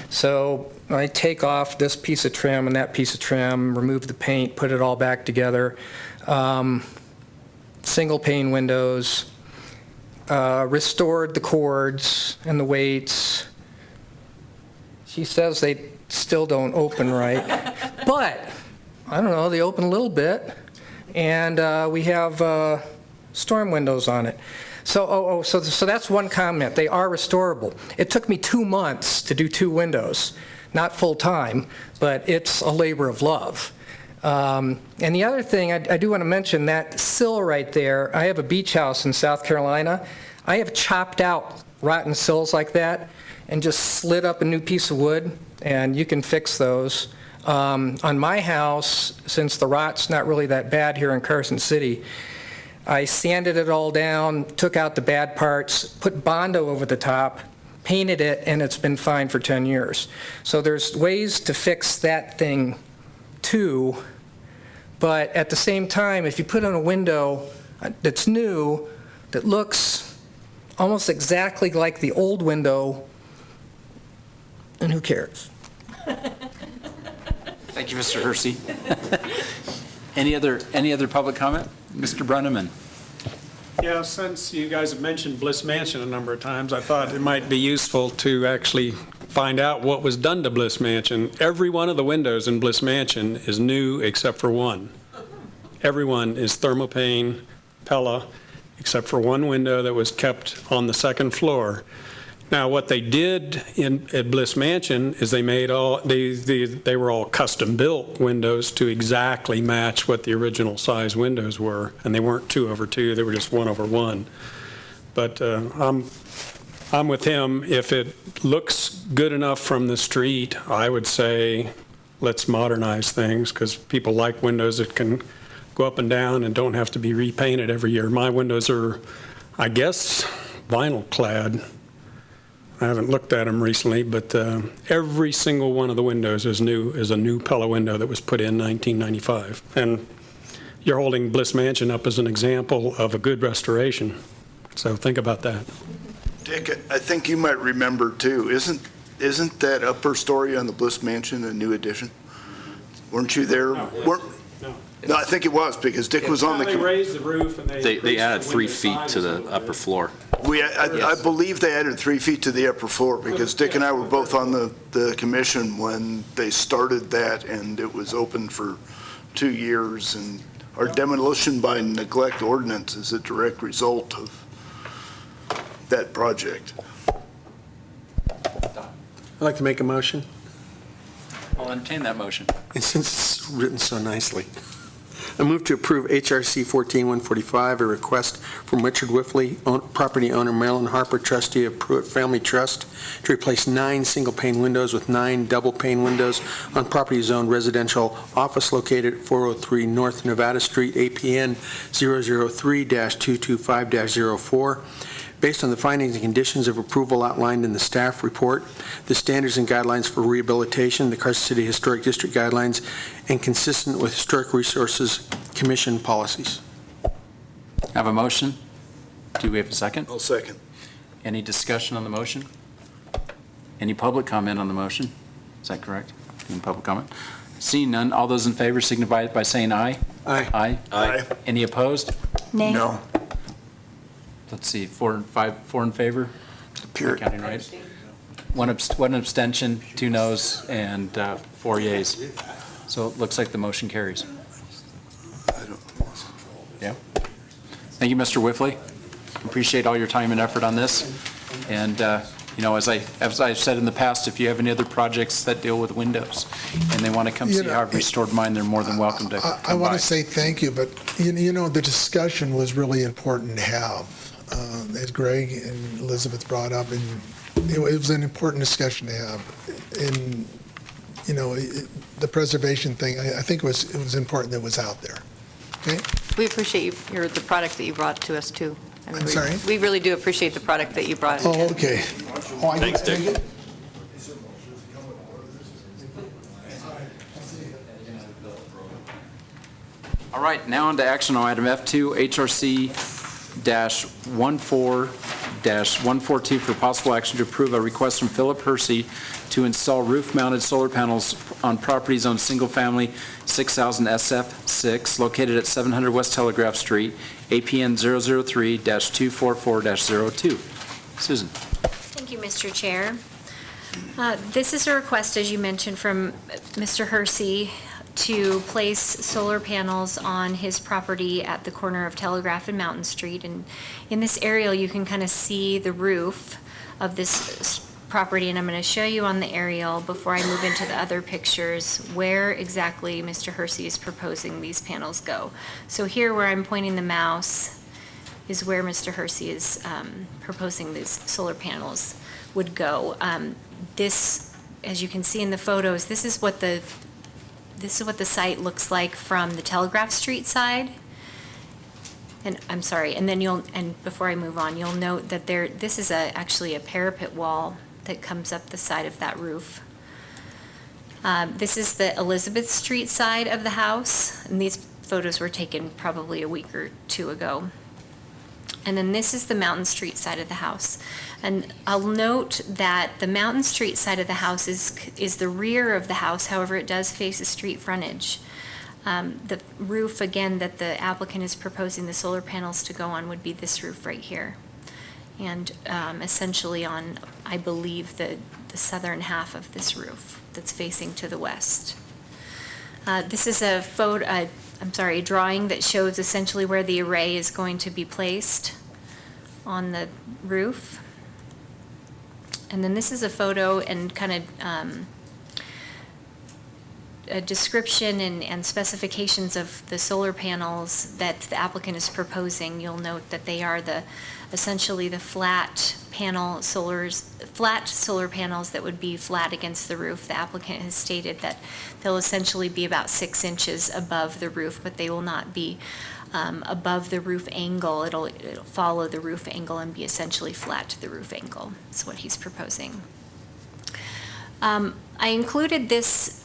So I take off this piece of trim and that piece of trim, remove the paint, put it all back together. Single pane windows, restored the cords and the weights. She says they still don't open right, but I don't know, they open a little bit, and we have storm windows on it. So, so that's one comment. They are restorable. It took me 2 months to do 2 windows, not full time, but it's a labor of love. And the other thing I do want to mention, that sill right there, I have a beach house in South Carolina. I have chopped out rotten sills like that and just slid up a new piece of wood, and you can fix those. On my house, since the rot's not really that bad here in Carson City, I sanded it all down, took out the bad parts, put Bondo over the top, painted it, and it's been fine for 10 years. So there's ways to fix that thing too, but at the same time, if you put on a window that's new, that looks almost exactly like the old window, and who cares? Thank you, Mr. Hersey. Any other public comment? Mr. Brunneman. Yeah, since you guys have mentioned Bliss Mansion a number of times, I thought it might be useful to actually find out what was done to Bliss Mansion. Every one of the windows in Bliss Mansion is new except for one. Every one is thermopane, Pella, except for one window that was kept on the second floor. Now, what they did at Bliss Mansion is they made they were all custom-built windows to exactly match what the original size windows were, and they weren't 2/2, they were just 1/1. But I'm with him. If it looks good enough from the street, I would say let's modernize things, because people like windows that can go up and down and don't have to be repainted every year. My windows are, I guess, vinyl clad. I haven't looked at them recently, but every single one of the windows is a new Pella window that was put in 1995. And you're holding Bliss Mansion up as an example of a good restoration. So think about that. Dick, I think you might remember too, isn't that upper story on the Bliss Mansion a new addition? Weren't you there? No, I think it was, because Dick was on the... They raised the roof and They added 3 feet to the upper floor. I believe they added 3 feet to the upper floor, because Dick and I were both on the commission when they started that, and it was open for 2 years, and our demolition by neglect ordinance is a direct result of that project. I'd like to make a motion, I'll entertain that motion. and since it's written so nicely. I move to approve HRC 14145, a request from Richard Whiffley, property owner, Marilyn Harper, trustee of Pruitt Family Trust, to replace 9 single-pane windows with 9 double-pane windows on property zoned residential office located at 403 North Nevada Street, APN 003-225-04. Based on the findings and conditions of approval outlined in the staff report, the standards and guidelines for rehabilitation, the Carson City Historic District guidelines, and consistent with Historic Resources Commission policies. I have a motion. Do we have a second? I'll second. Any discussion on the motion? Any public comment on the motion? Is that correct? Any public comment? Seeing none, all those in favor signify by saying aye. Aye. Aye. Aye. Any opposed? Nay. No. Let's see, 4 in favor? Period. Counting right? One abstention, 2 noes, and 4 yeas. So it looks like the motion carries. Yeah. Thank you, Mr. Whiffley. Appreciate all your time and effort on this. And, as I've said in the past, if you have any other projects that deal with windows and they want to come see how I've restored mine, they're more than welcome to come by. I want to say thank you, but, the discussion was really important to have, as Greg and Elizabeth brought up, and it was an important discussion to have. And, the preservation thing, I think it was important that it was out there. Okay? We appreciate the product that you brought to us, too. I mean, I'm sorry? We really do appreciate the product that you brought. Oh, okay. Oh, I Thanks, didn't Dick. take it? All right, now on to action on item F2, HRC-14-142 for possible action to approve a request from Philip Hersey to install roof-mounted solar panels on properties on single-family 6000 SF6 located at 700 West Telegraph Street, APN 003-244-02. Susan. Thank you, Mr. Chair. This is a request, as you mentioned, from Mr. Hersey to place solar panels on his property at the corner of Telegraph and Mountain Street. And in this aerial, you can kind of see the roof of this property, and I'm going to show you on the aerial, before I move into the other pictures, where exactly Mr. Hersey is proposing these panels go. So here, where I'm pointing the mouse, is where Mr. Hersey is proposing these solar panels would go. This, as you can see in the photos, this is what the site looks like from the Telegraph Street side. And I'm sorry, and then before I move on, you'll note that this is actually a parapet wall that comes up the side of that roof. This is the Elizabeth Street side of the house, and these photos were taken probably a week or two ago. And then this is the Mountain Street side of the house. And I'll note that the Mountain Street side of the house is the rear of the house, however, it does face a street frontage. The roof, again, that the applicant is proposing the solar panels to go on would be this roof right here. And essentially on, I believe, the southern half of this roof that's facing to the west. This is a drawing that shows essentially where the array is going to be placed on the roof. And then this is a photo and kind of a description and specifications of the solar panels that the applicant is proposing. You'll note that they are essentially the flat solar panels that would be flat against the roof. The applicant has stated that they'll essentially be about 6 inches above the roof, but they will not be above the roof angle. It'll follow the roof angle and be essentially flat to the roof angle. That's what he's proposing. I included this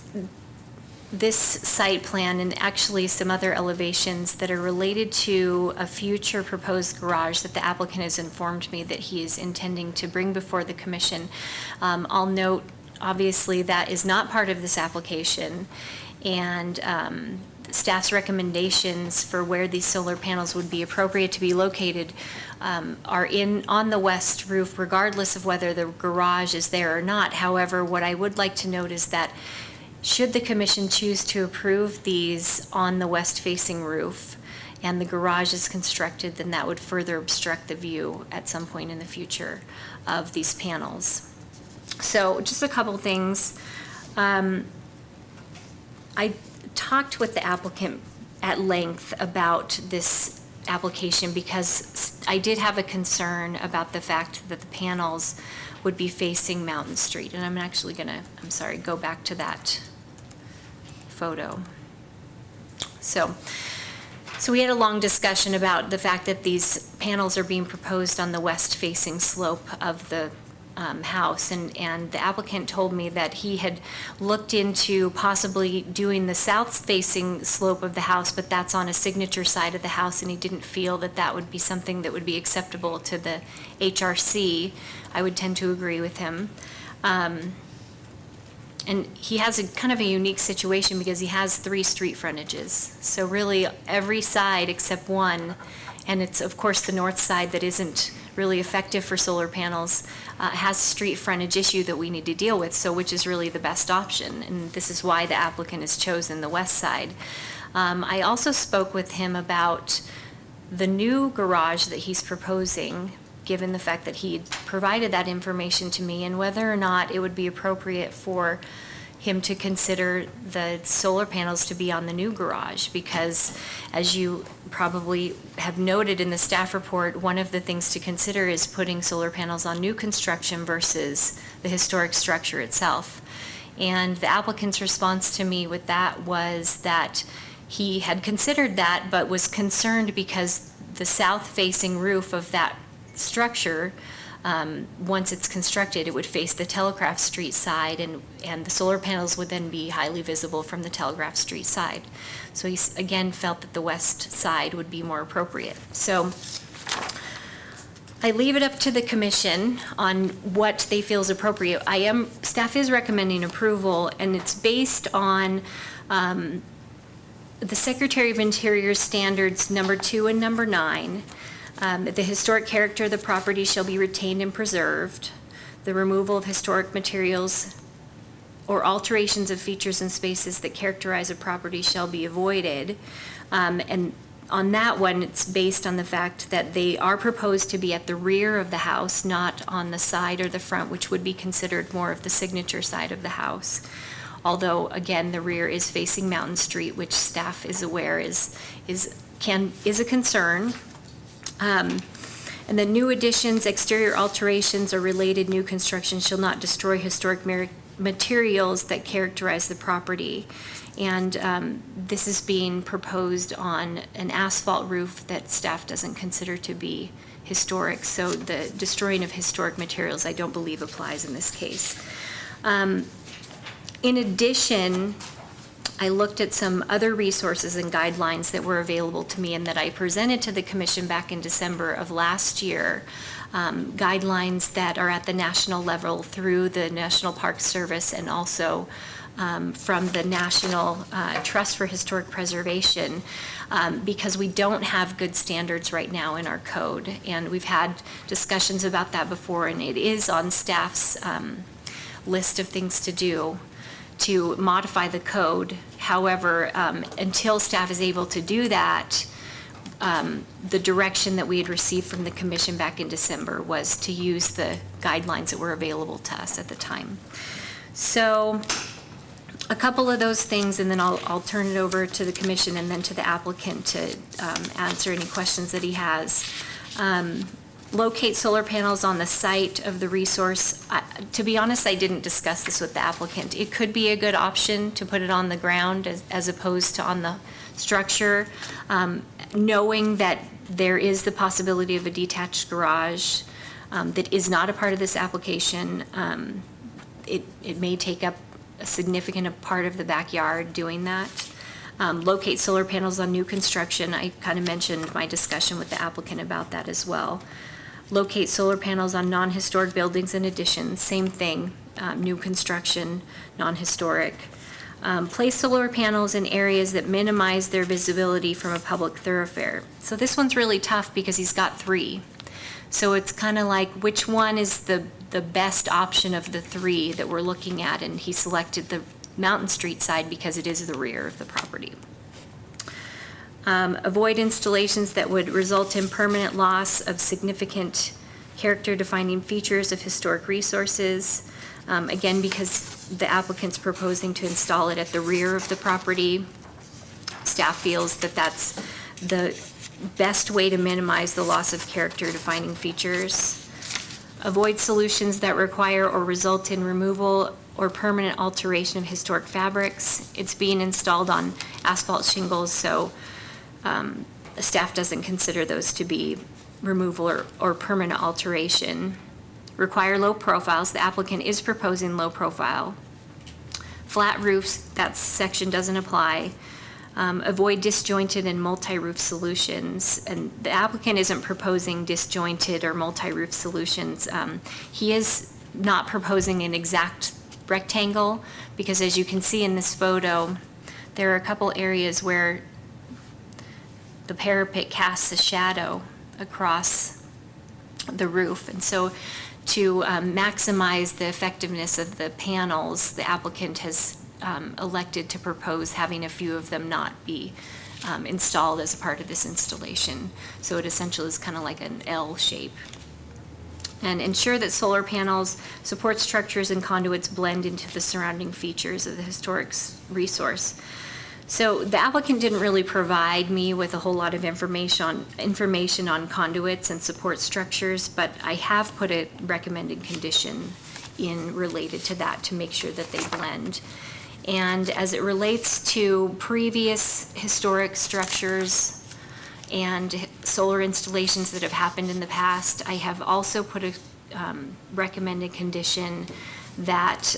site plan and actually some other elevations that are related to a future proposed garage that the applicant has informed me that he is intending to bring before the commission. I'll note, obviously, that is not part of this application, and staff's recommendations for where these solar panels would be appropriate to be located are on the west roof, regardless of whether the garage is there or not. However, what I would like to note is that should the commission choose to approve these on the west-facing roof and the garage is constructed, then that would further obstruct the view at some point in the future of these panels. So just a couple things. I talked with the applicant at length about this application because I did have a concern about the fact that the panels would be facing Mountain Street. And I'm actually going to, go back to that photo. So we had a long discussion about the fact that these panels are being proposed on the west-facing slope of the house, and the applicant told me that he had looked into possibly doing the south-facing slope of the house, but that's on a signature side of the house, and he didn't feel that that would be something that would be acceptable to the HRC. I would tend to agree with him. And he has a kind of a unique situation because he has 3 street frontages. So really every side except one, and it's of course the north side that isn't really effective for solar panels, has a street frontage issue that we need to deal with, so which is really the best option. And this is why the applicant has chosen the west side. I also spoke with him about the new garage that he's proposing, given the fact that he provided that information to me, and whether or not it would be appropriate for him to consider the solar panels to be on the new garage, because as you probably have noted in the staff report, one of the things to consider is putting solar panels on new construction versus the historic structure itself. And the applicant's response to me with that was that he had considered that, but was concerned because the south-facing roof of that structure, once it's constructed, it would face the Telegraph Street side, and the solar panels would then be highly visible from the Telegraph Street side. So he, again, felt that the west side would be more appropriate. So I leave it up to the commission on what they feel is appropriate. Staff is recommending approval, and it's based on the Secretary of Interior standards number 2 and number 9. The historic character of the property shall be retained and preserved. The removal of historic materials or alterations of features and spaces that characterize a property shall be avoided. And on that one, it's based on the fact that they are proposed to be at the rear of the house, not on the side or the front, which would be considered more of the signature side of the house. Although, again, the rear is facing Mountain Street, which staff is aware is a concern. And the new additions, exterior alterations, or related new construction shall not destroy historic materials that characterize the property. And this is being proposed on an asphalt roof that staff doesn't consider to be historic. So the destroying of historic materials, I don't believe applies in this case. In addition, I looked at some other resources and guidelines that were available to me and that I presented to the commission back in December of last year. Guidelines that are at the national level through the National Park Service and also from the National Trust for Historic Preservation, because we don't have good standards right now in our code. And we've had discussions about that before, and it is on staff's list of things to do to modify the code. However, until staff is able to do that, the direction that we had received from the commission back in December was to use the guidelines that were available to us at the time. So a couple of those things, and then I'll turn it over to the commission and then to the applicant to answer any questions that he has. Locate solar panels on the site of the resource. To be honest, I didn't discuss this with the applicant. It could be a good option to put it on the ground as opposed to on the structure, knowing that there is the possibility of a detached garage that is not a part of this application. It may take up a significant part of the backyard doing that. Locate solar panels on new construction. I kind of mentioned my discussion with the applicant about that as well. Locate solar panels on non-historic buildings and additions, same thing, new construction, non-historic. Place solar panels in areas that minimize their visibility from a public thoroughfare. So this one's really tough because he's got 3. So it's kind of like, which one is the best option of the 3 that we're looking at? And he selected the Mountain Street side because it is the rear of the property. Avoid installations that would result in permanent loss of significant character-defining features of historic resources. Again, because the applicant's proposing to install it at the rear of the property, staff feels that that's the best way to minimize the loss of character-defining features. Avoid solutions that require or result in removal or permanent alteration of historic fabrics. It's being installed on asphalt shingles, so staff doesn't consider those to be removal or permanent alteration. Require low profiles. The applicant is proposing low profile. Flat roofs, that section doesn't apply. Avoid disjointed and multi-roof solutions. And the applicant isn't proposing disjointed or multi-roof solutions. He is not proposing an exact rectangle because, as you can see in this photo, there are a couple areas where the parapet casts a shadow across the roof. And so to maximize the effectiveness of the panels, the applicant has elected to propose having a few of them not be installed as a part of this installation. So it essentially is kind of like an L shape. And ensure that solar panels, support structures, and conduits blend into the surrounding features of the historic resource. So the applicant didn't really provide me with a whole lot of information on conduits and support structures, but I have put a recommended condition in related to that to make sure that they blend. And as it relates to previous historic structures and solar installations that have happened in the past, I have also put a recommended condition that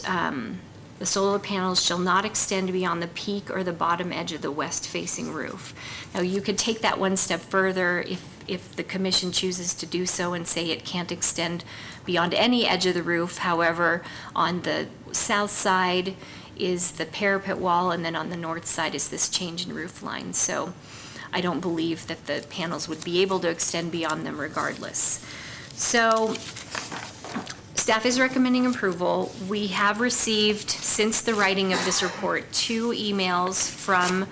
the solar panels shall not extend beyond the peak or the bottom edge of the west-facing roof. Now, you could take that one step further if the commission chooses to do so and say it can't extend beyond any edge of the roof. However, on the south side is the parapet wall, and then on the north side is this change in roof line. So I don't believe that the panels would be able to extend beyond them regardless. So staff is recommending approval. We have received, since the writing of this report, 2 emails from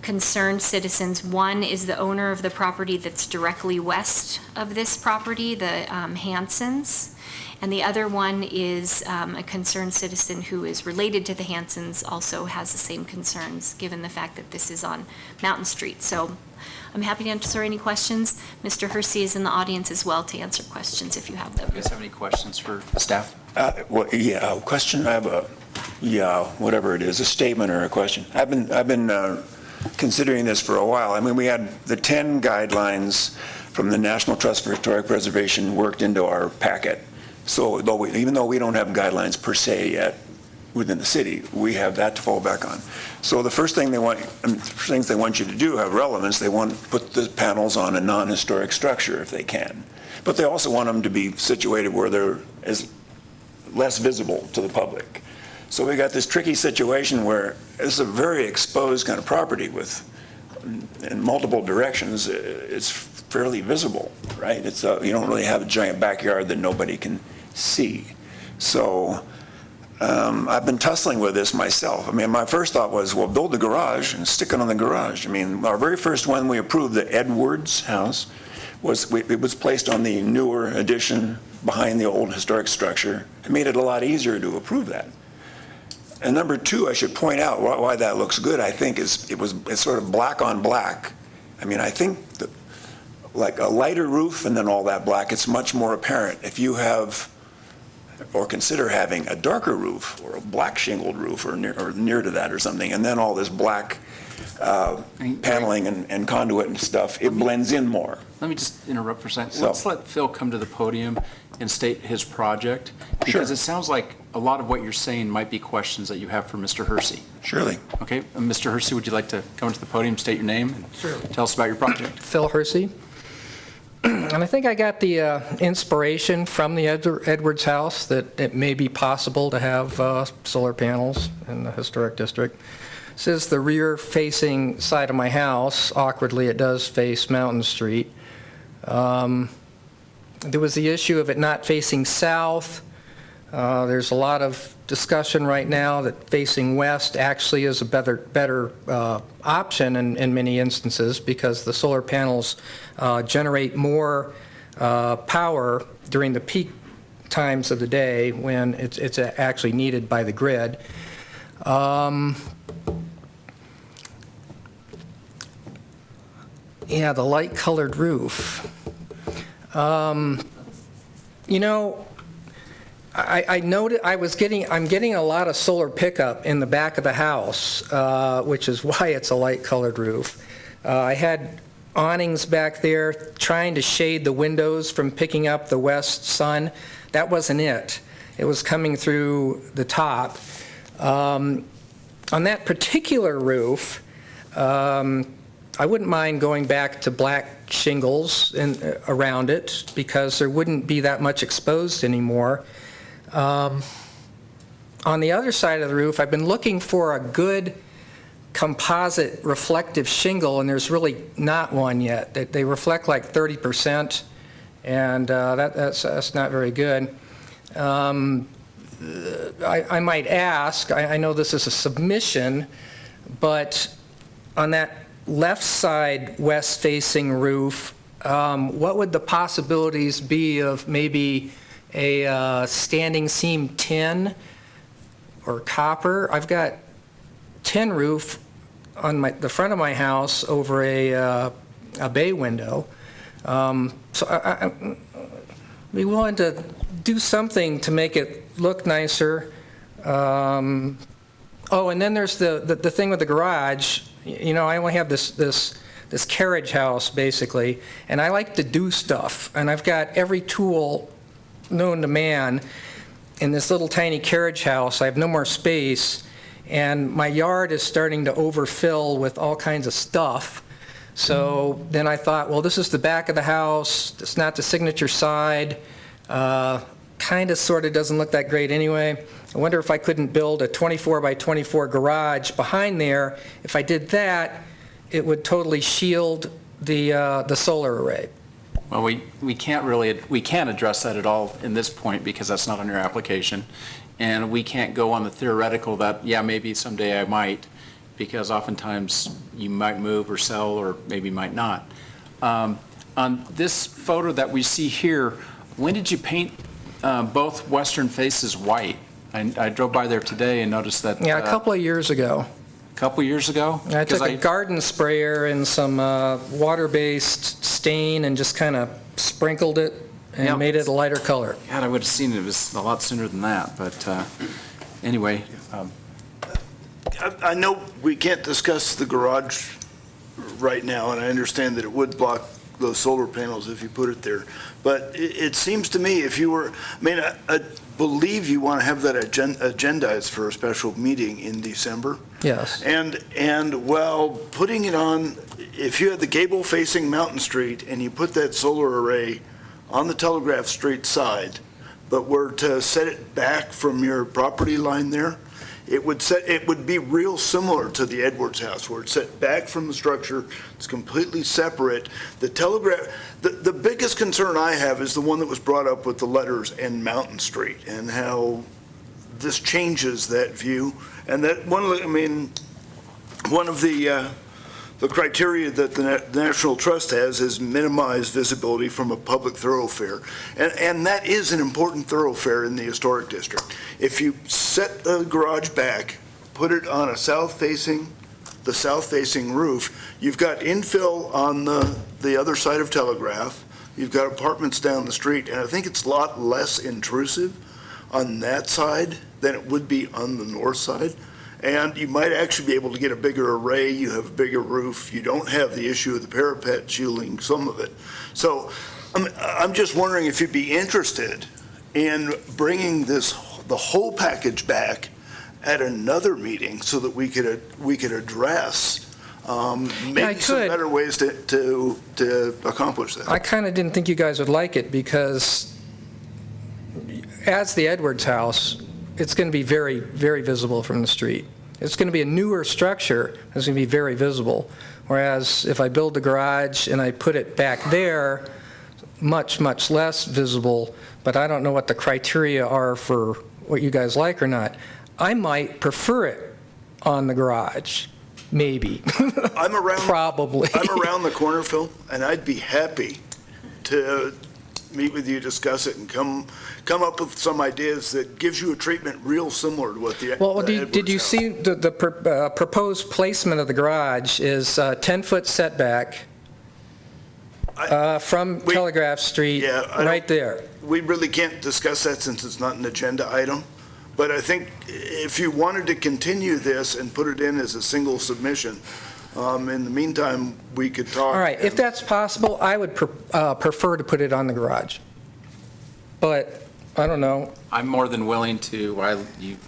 concerned citizens. One is the owner of the property that's directly west of this property, the Hansons. And the other one is a concerned citizen who is related to the Hansons, also has the same concerns, given the fact that this is on Mountain Street. So I'm happy to answer any questions. Mr. Hersey is in the audience as well to answer questions if you have them. You guys have any questions for staff? A question. I have whatever it is, a statement or a question. I've been considering this for a while. I mean, we had the 10 guidelines from the National Trust for Historic Preservation worked into our packet. So even though we don't have guidelines per se yet within the city, we have that to fall back on. So the first thing they want you to do have relevance. They want to put the panels on a non-historic structure if they can. But they also want them to be situated where they're less visible to the public. So we got this tricky situation where it's a very exposed kind of property with, in multiple directions, it's fairly visible, right? It's you don't really have a giant backyard that nobody can see. So I've been tussling with this myself. I mean, my first thought was, well, build the garage and stick it on the garage. I mean, our very first one we approved, the Edwards house, it was placed on the newer addition behind the old historic structure. It made it a lot easier to approve that. And number 2, I should point out why that looks good, I think, is it's sort of black on black. I mean, I think like a lighter roof and then all that black, it's much more apparent. If you have or consider having a darker roof or a black shingled roof or near to that or something, and then all this black paneling and conduit and stuff, it blends in more. Let me just interrupt for a second. Let's let Phil come to the podium and state his project, because it sounds like a lot of what you're saying might be questions that you have for Mr. Hersey. Surely. Okay, Mr. Hersey, would you like to come to the podium, state your name, and tell us about your project? Phil Hersey. And I think I got the inspiration from the Edwards house that it may be possible to have solar panels in the historic district. This is the rear-facing side of my house. Awkwardly, it does face Mountain Street. There was the issue of it not facing south. There's a lot of discussion right now that facing west actually is a better option in many instances, because the solar panels generate more power during the peak times of the day when it's actually needed by the grid. Yeah, the light-colored roof. You know, I noted I'm getting a lot of solar pickup in the back of the house, which is why it's a light-colored roof. I had awnings back there trying to shade the windows from picking up the west sun. That wasn't it. It was coming through the top. On that particular roof, I wouldn't mind going back to black shingles around it, because there wouldn't be that much exposed anymore. On the other side of the roof, I've been looking for a good composite reflective shingle, and there's really not one yet. They reflect like 30%, and that's not very good. I might ask, I know this is a submission, but on that left side west-facing roof, what would the possibilities be of maybe a standing seam tin or copper? I've got tin roof on the front of my house over a bay window. So I'd be willing to do something to make it look nicer. Oh, and then there's the thing with the garage. You know, I only have this carriage house, basically, and I like to do stuff, and I've got every tool known to man in this little tiny carriage house. I have no more space, and my yard is starting to overfill with all kinds of stuff. So then I thought, well, this is the back of the house, it's not the signature side, kind of sort of doesn't look that great anyway. I wonder if I couldn't build a 24 by 24 garage behind there. If I did that, it would totally shield the solar array. Well, we can't address that at all in this point because that's not on your application. And we can't go on the theoretical that, yeah, maybe someday I might, because oftentimes you might move or sell or maybe might not. On this photo that we see here, when did you paint both western faces white? I drove by there today and noticed that. Yeah, a couple of years ago. A couple years ago? I took a garden sprayer and some water-based stain and just kind of sprinkled it and made it a lighter color. God, I would have seen it was a lot sooner than that, but anyway. I know we can't discuss the garage right now, and I understand that it would block those solar panels if you put it there. But it seems to me if you were, I believe you want to have that agendized for a special meeting in December. Yes. And well, putting it on, if you had the gable facing Mountain Street and you put that solar array on the Telegraph Street side, but were to set it back from your property line there, it would be real similar to the Edwards house, where it's set back from the structure, it's completely separate. The Telegraph, the biggest concern I have is the one that was brought up with the letters and Mountain Street, and how this changes that view. And that one of the criteria that the National Trust has is minimize visibility from a public thoroughfare. And that is an important thoroughfare in the historic district. If you set the garage back, put it on the south-facing roof, you've got infill on the other side of Telegraph, you've got apartments down the street, and I think it's a lot less intrusive on that side than it would be on the north side. And you might actually be able to get a bigger array, you have a bigger roof, you don't have the issue of the parapet shielding some of it. So I'm just wondering if you'd be interested in bringing the whole package back at another meeting so that we could address maybe some better ways to accomplish that. I kind of didn't think you guys would like it because as the Edwards house, it's going to be very, very visible from the street. It's going to be a newer structure. It's going to be very visible. Whereas if I build the garage and I put it back there, much, much less visible, but I don't know what the criteria are for what you guys like or not. I might prefer it on the garage, maybe. I'm around. Probably. I'm around the corner, Phil, and I'd be happy to meet with you, discuss it, and come up with some ideas that gives you a treatment real similar to what the Well, Edwards did you house. see the proposed placement of the garage is 10-foot setback from Telegraph Street, right there. We really can't discuss that since it's not an agenda item, but I think if you wanted to continue this and put it in as a single submission, in the meantime, we could talk. All right, if that's possible, I would prefer to put it on the garage. But, I don't know. I'm more than willing to,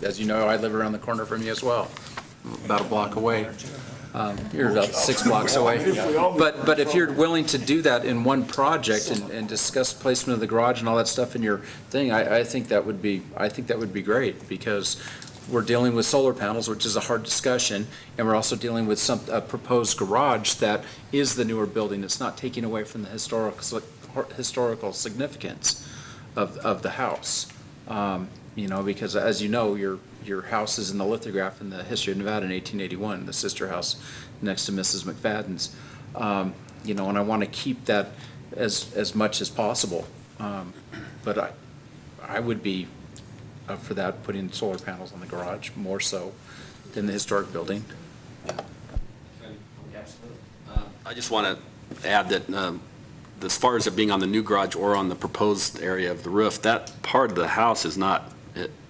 as you know, I live around the corner from you as well, about a block away. You're about 6 blocks away. But if you're willing to do that in one project and discuss placement of the garage and all that stuff in your thing, I think that would be great, because we're dealing with solar panels, which is a hard discussion, and we're also dealing with a proposed garage that is the newer building. It's not taking away from the historical significance of the house. Because as you know, your house is in the lithograph in the history of Nevada in 1881, the sister house next to Mrs. McFadden's. And I want to keep that as much as possible. But I would be up for that, putting solar panels on the garage more so than the historic building. I just want to add that as far as it being on the new garage or on the proposed area of the roof, that part of the house is not,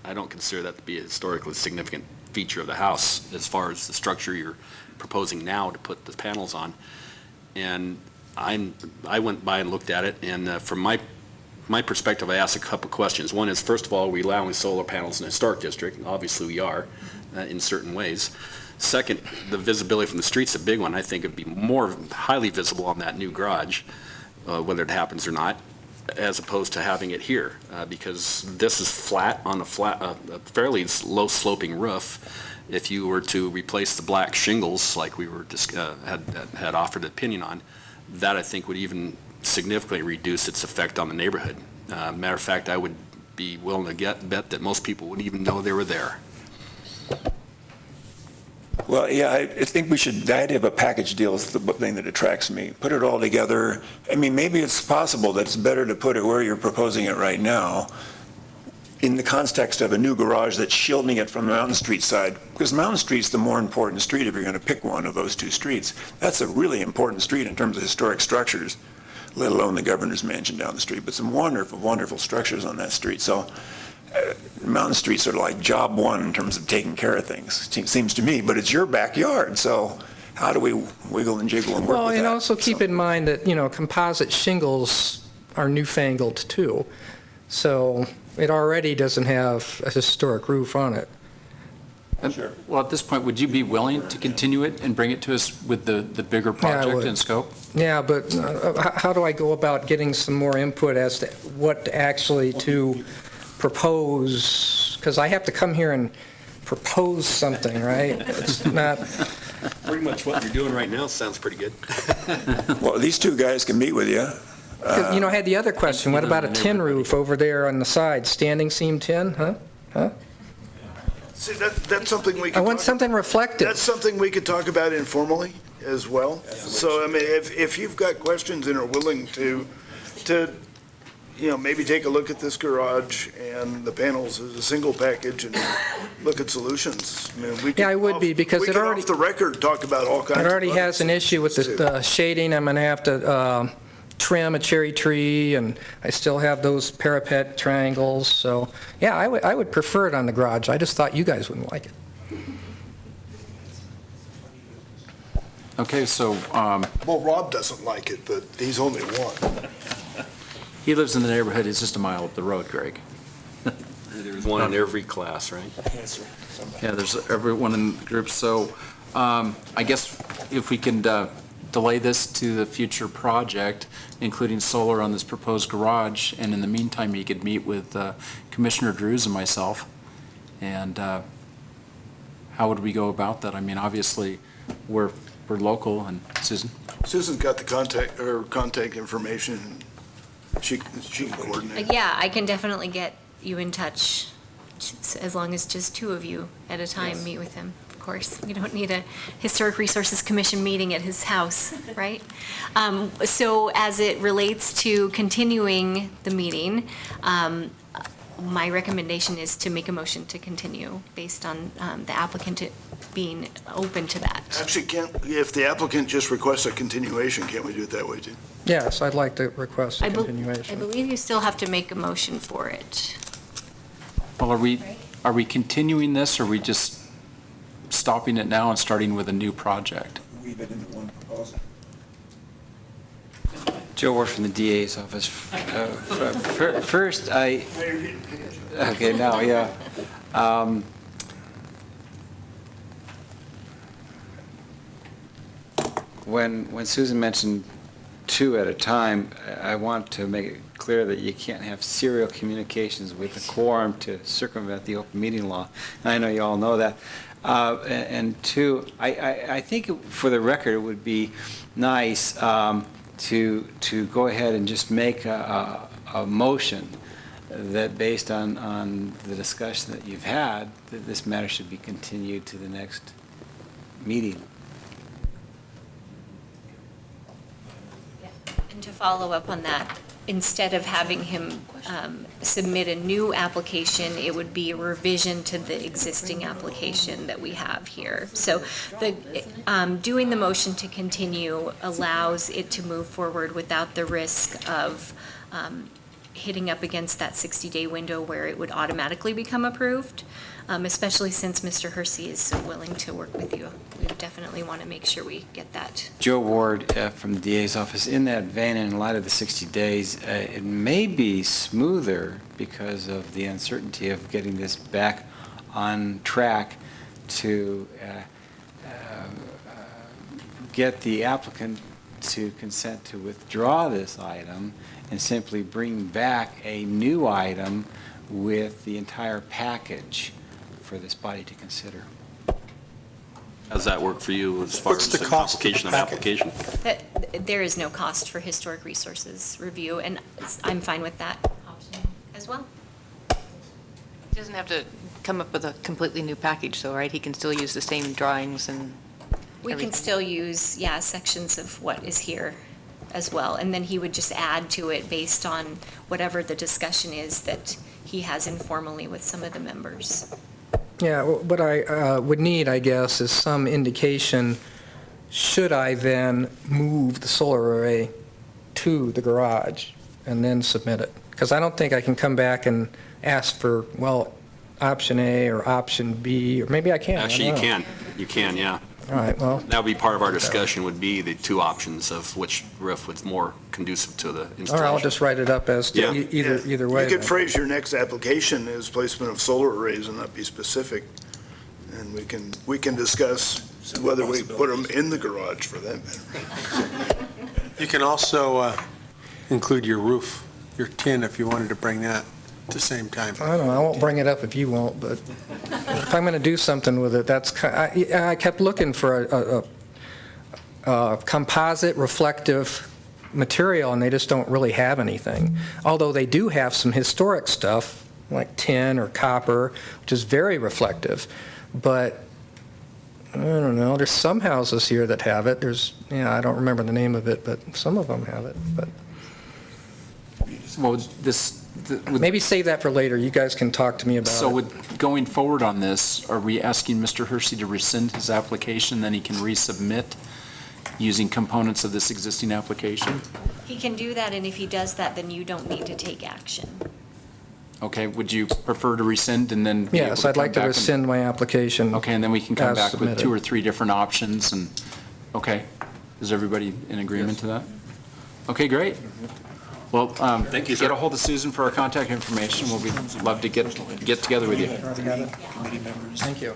I don't consider that to be a historically significant feature of the house as far as the structure you're proposing now to put the panels on. And I went by and looked at it, and from my perspective, I asked a couple questions. One is, first of all, are we allowing solar panels in a historic district? Obviously, we are in certain ways. Second, the visibility from the street's a big one. I think it'd be more highly visible on that new garage, whether it happens or not, as opposed to having it here, because this is flat on a fairly low sloping roof. If you were to replace the black shingles like we were had offered an opinion on, that I think would even significantly reduce its effect on the neighborhood. Matter of fact, I would be willing to bet that most people wouldn't even know they were there. Well, yeah, I think the idea of a package deal is the thing that attracts me. Put it all together. I mean, maybe it's possible that it's better to put it where you're proposing it right now, in the context of a new garage that's shielding it from the Mountain Street side, because Mountain Street's the more important street if you're going to pick one of those two streets. That's a really important street in terms of historic structures, let alone the governor's mansion down the street, but some wonderful, wonderful structures on that street. So Mountain Street's sort of like job one in terms of taking care of things, it seems to me, but it's your backyard, so how do we wiggle and jiggle and work with that? Well, and also keep in mind that, composite shingles are newfangled too. So it already doesn't have a historic roof on it. Sure. Well, at this point, would you be willing to continue it and bring it to us with the bigger project would. and scope? Yeah, but how do I go about getting some more input as to what actually to propose? Because I have to come here and propose something, right? It's not... Pretty much what you're doing right now sounds pretty good. Well, these two guys can meet with you. I had the other question. What about a tin roof over there on the side? Standing seam tin, huh? See, that's something we could I want something reflective. That's something we could talk about informally as well. So, I mean, if you've got questions and are willing to maybe take a look at this garage and the panels as a single package and look at solutions. I mean, we could Yeah, I would be, because it already... off the record talk about all kinds of... It already other has an issue with solutions, the shading. I'm going to have to trim a cherry tree, and I still have those parapet triangles. So, yeah, I would prefer it on the garage. I just thought you guys wouldn't like it. Okay, so Well, Rob doesn't like it, but he's only one. he lives in the neighborhood. It's just a mile up the road, Greg. There's one in every class, right? Yeah, there's everyone in the group. So I guess if we can delay this to the future project, including solar on this proposed garage, and in the meantime, you could meet with Commissioner Drews and myself. And how would we go about that? I mean, obviously, we're local, and Susan? Susan's got the contact information. She can coordinate. Yeah, I can definitely get you in touch, as long as just two of you at a time meet with him. Of course, you don't need a Historic Resources Commission meeting at his house, right? So as it relates to continuing the meeting, my recommendation is to make a motion to continue based on the applicant being open to that. Actually, if the applicant just requests a continuation, can't we do it that way too? Yes, I'd like to request a I continuation. believe you still have to make a motion for it. Well, are we continuing this, or are we just stopping it now and starting with a new project? Weave it into one proposal. Joe Ward from the DA's office. First, okay, now, yeah. When Susan mentioned two at a time, I want to make it clear that you can't have serial communications with a quorum to circumvent the open meeting law. And I know you all know that. And two, I think for the record, it would be nice to go ahead and just make a motion that, based on the discussion that you've had, that this matter should be continued to the next meeting. And to follow up on that, instead of having him submit a new application, it would be a revision to the existing application that we have here. So doing the motion to continue allows it to move forward without the risk of hitting up against that 60-day window where it would automatically become approved. especially since Mr. Hersey is so willing to work with you. We definitely want to make sure we get that. Joe Ward from the DA's office, in that vein, and in light of the 60 days, it may be smoother because of the uncertainty of getting this back on track to get the applicant to consent to withdraw this item and simply bring back a new item with the entire package for this body to consider. How's that work for you as far What's as the the cost of the complication of package? application? There is no cost for historic resources review, and I'm fine with that option as well. He doesn't have to come up with a completely new package, though, right? He can still use the same drawings and We can everything. still use, sections of what is here as well, and then he would just add to it based on whatever the discussion is that he has informally with some of the members. Yeah, what I would need, I guess, is some indication, should I then move the solar array to the garage and then submit it? Because I don't think I can come back and ask for, well, option A or option B, or maybe I can. I Actually, you don't know. can. You can, yeah. All right, well, That would be part of our discussion, would be the two options of which roof was more conducive to the installation. or I'll just write it up as Yeah. to either way. You could then. phrase your next application as placement of solar arrays and not be specific. And we can discuss whether we put them in the garage for that matter. You can also include your roof, your tin, if you wanted to bring that at the same time. I don't know, I won't bring it up if you won't, but if I'm going to do something with it, I kept looking for a composite reflective material, and they just don't really have anything. Although they do have some historic stuff, like tin or copper, which is very reflective. But, I don't know, there's some houses here that have it. I don't remember the name of it, but some of them have it. But Well, maybe save that for later. You guys can talk to me about it. so with going forward on this, are we asking Mr. Hersey to rescind his application, then he can resubmit using components of this existing application? He can do that, and if he does that, then you don't need to take action. Okay, would you prefer to rescind and then be able Yes, to I'd like to come back and- rescind my application. Okay, and then we can come as back with submitted. 2 or 3 different options and, okay. Is everybody in agreement to that? Okay, great. Well, Thank you, sir. get a hold of Susan for our contact information. We'll be, love to get together with you. Committee members Thank you.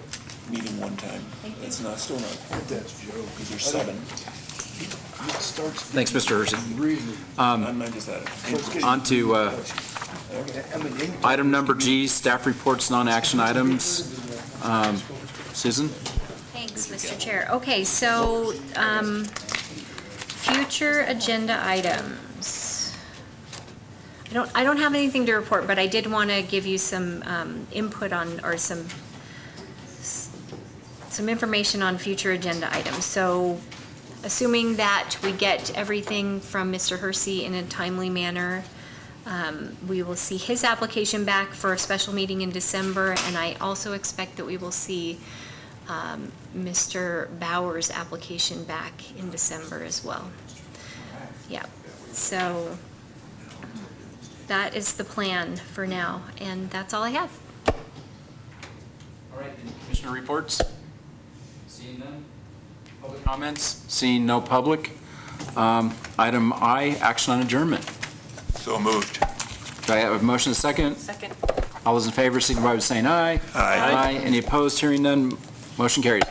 meeting one time. That's not, still not quite that zero, because there's 7. It starts Thanks, Mr. Hersey. really, I'm not just that. On to item number G, staff reports, non-action items. Susan? Thanks, Mr. Chair. Okay, so, future agenda items. I don't have anything to report, but I did want to give you some input on, or some information on future agenda items. So, assuming that we get everything from Mr. Hersey in a timely manner, we will see his application back for a special meeting in December, and I also expect that we will see Mr. Bauer's application back in December as well. Yeah, so that is the plan for now, and that's all I have. All right, Commissioner reports? Seeing none? Public comments? Seeing no public? Item I, action on adjournment. So moved. Do I have a motion and a second? Second. All those in favor, signify by saying aye. Aye. Any opposed? Hearing none, motion carried.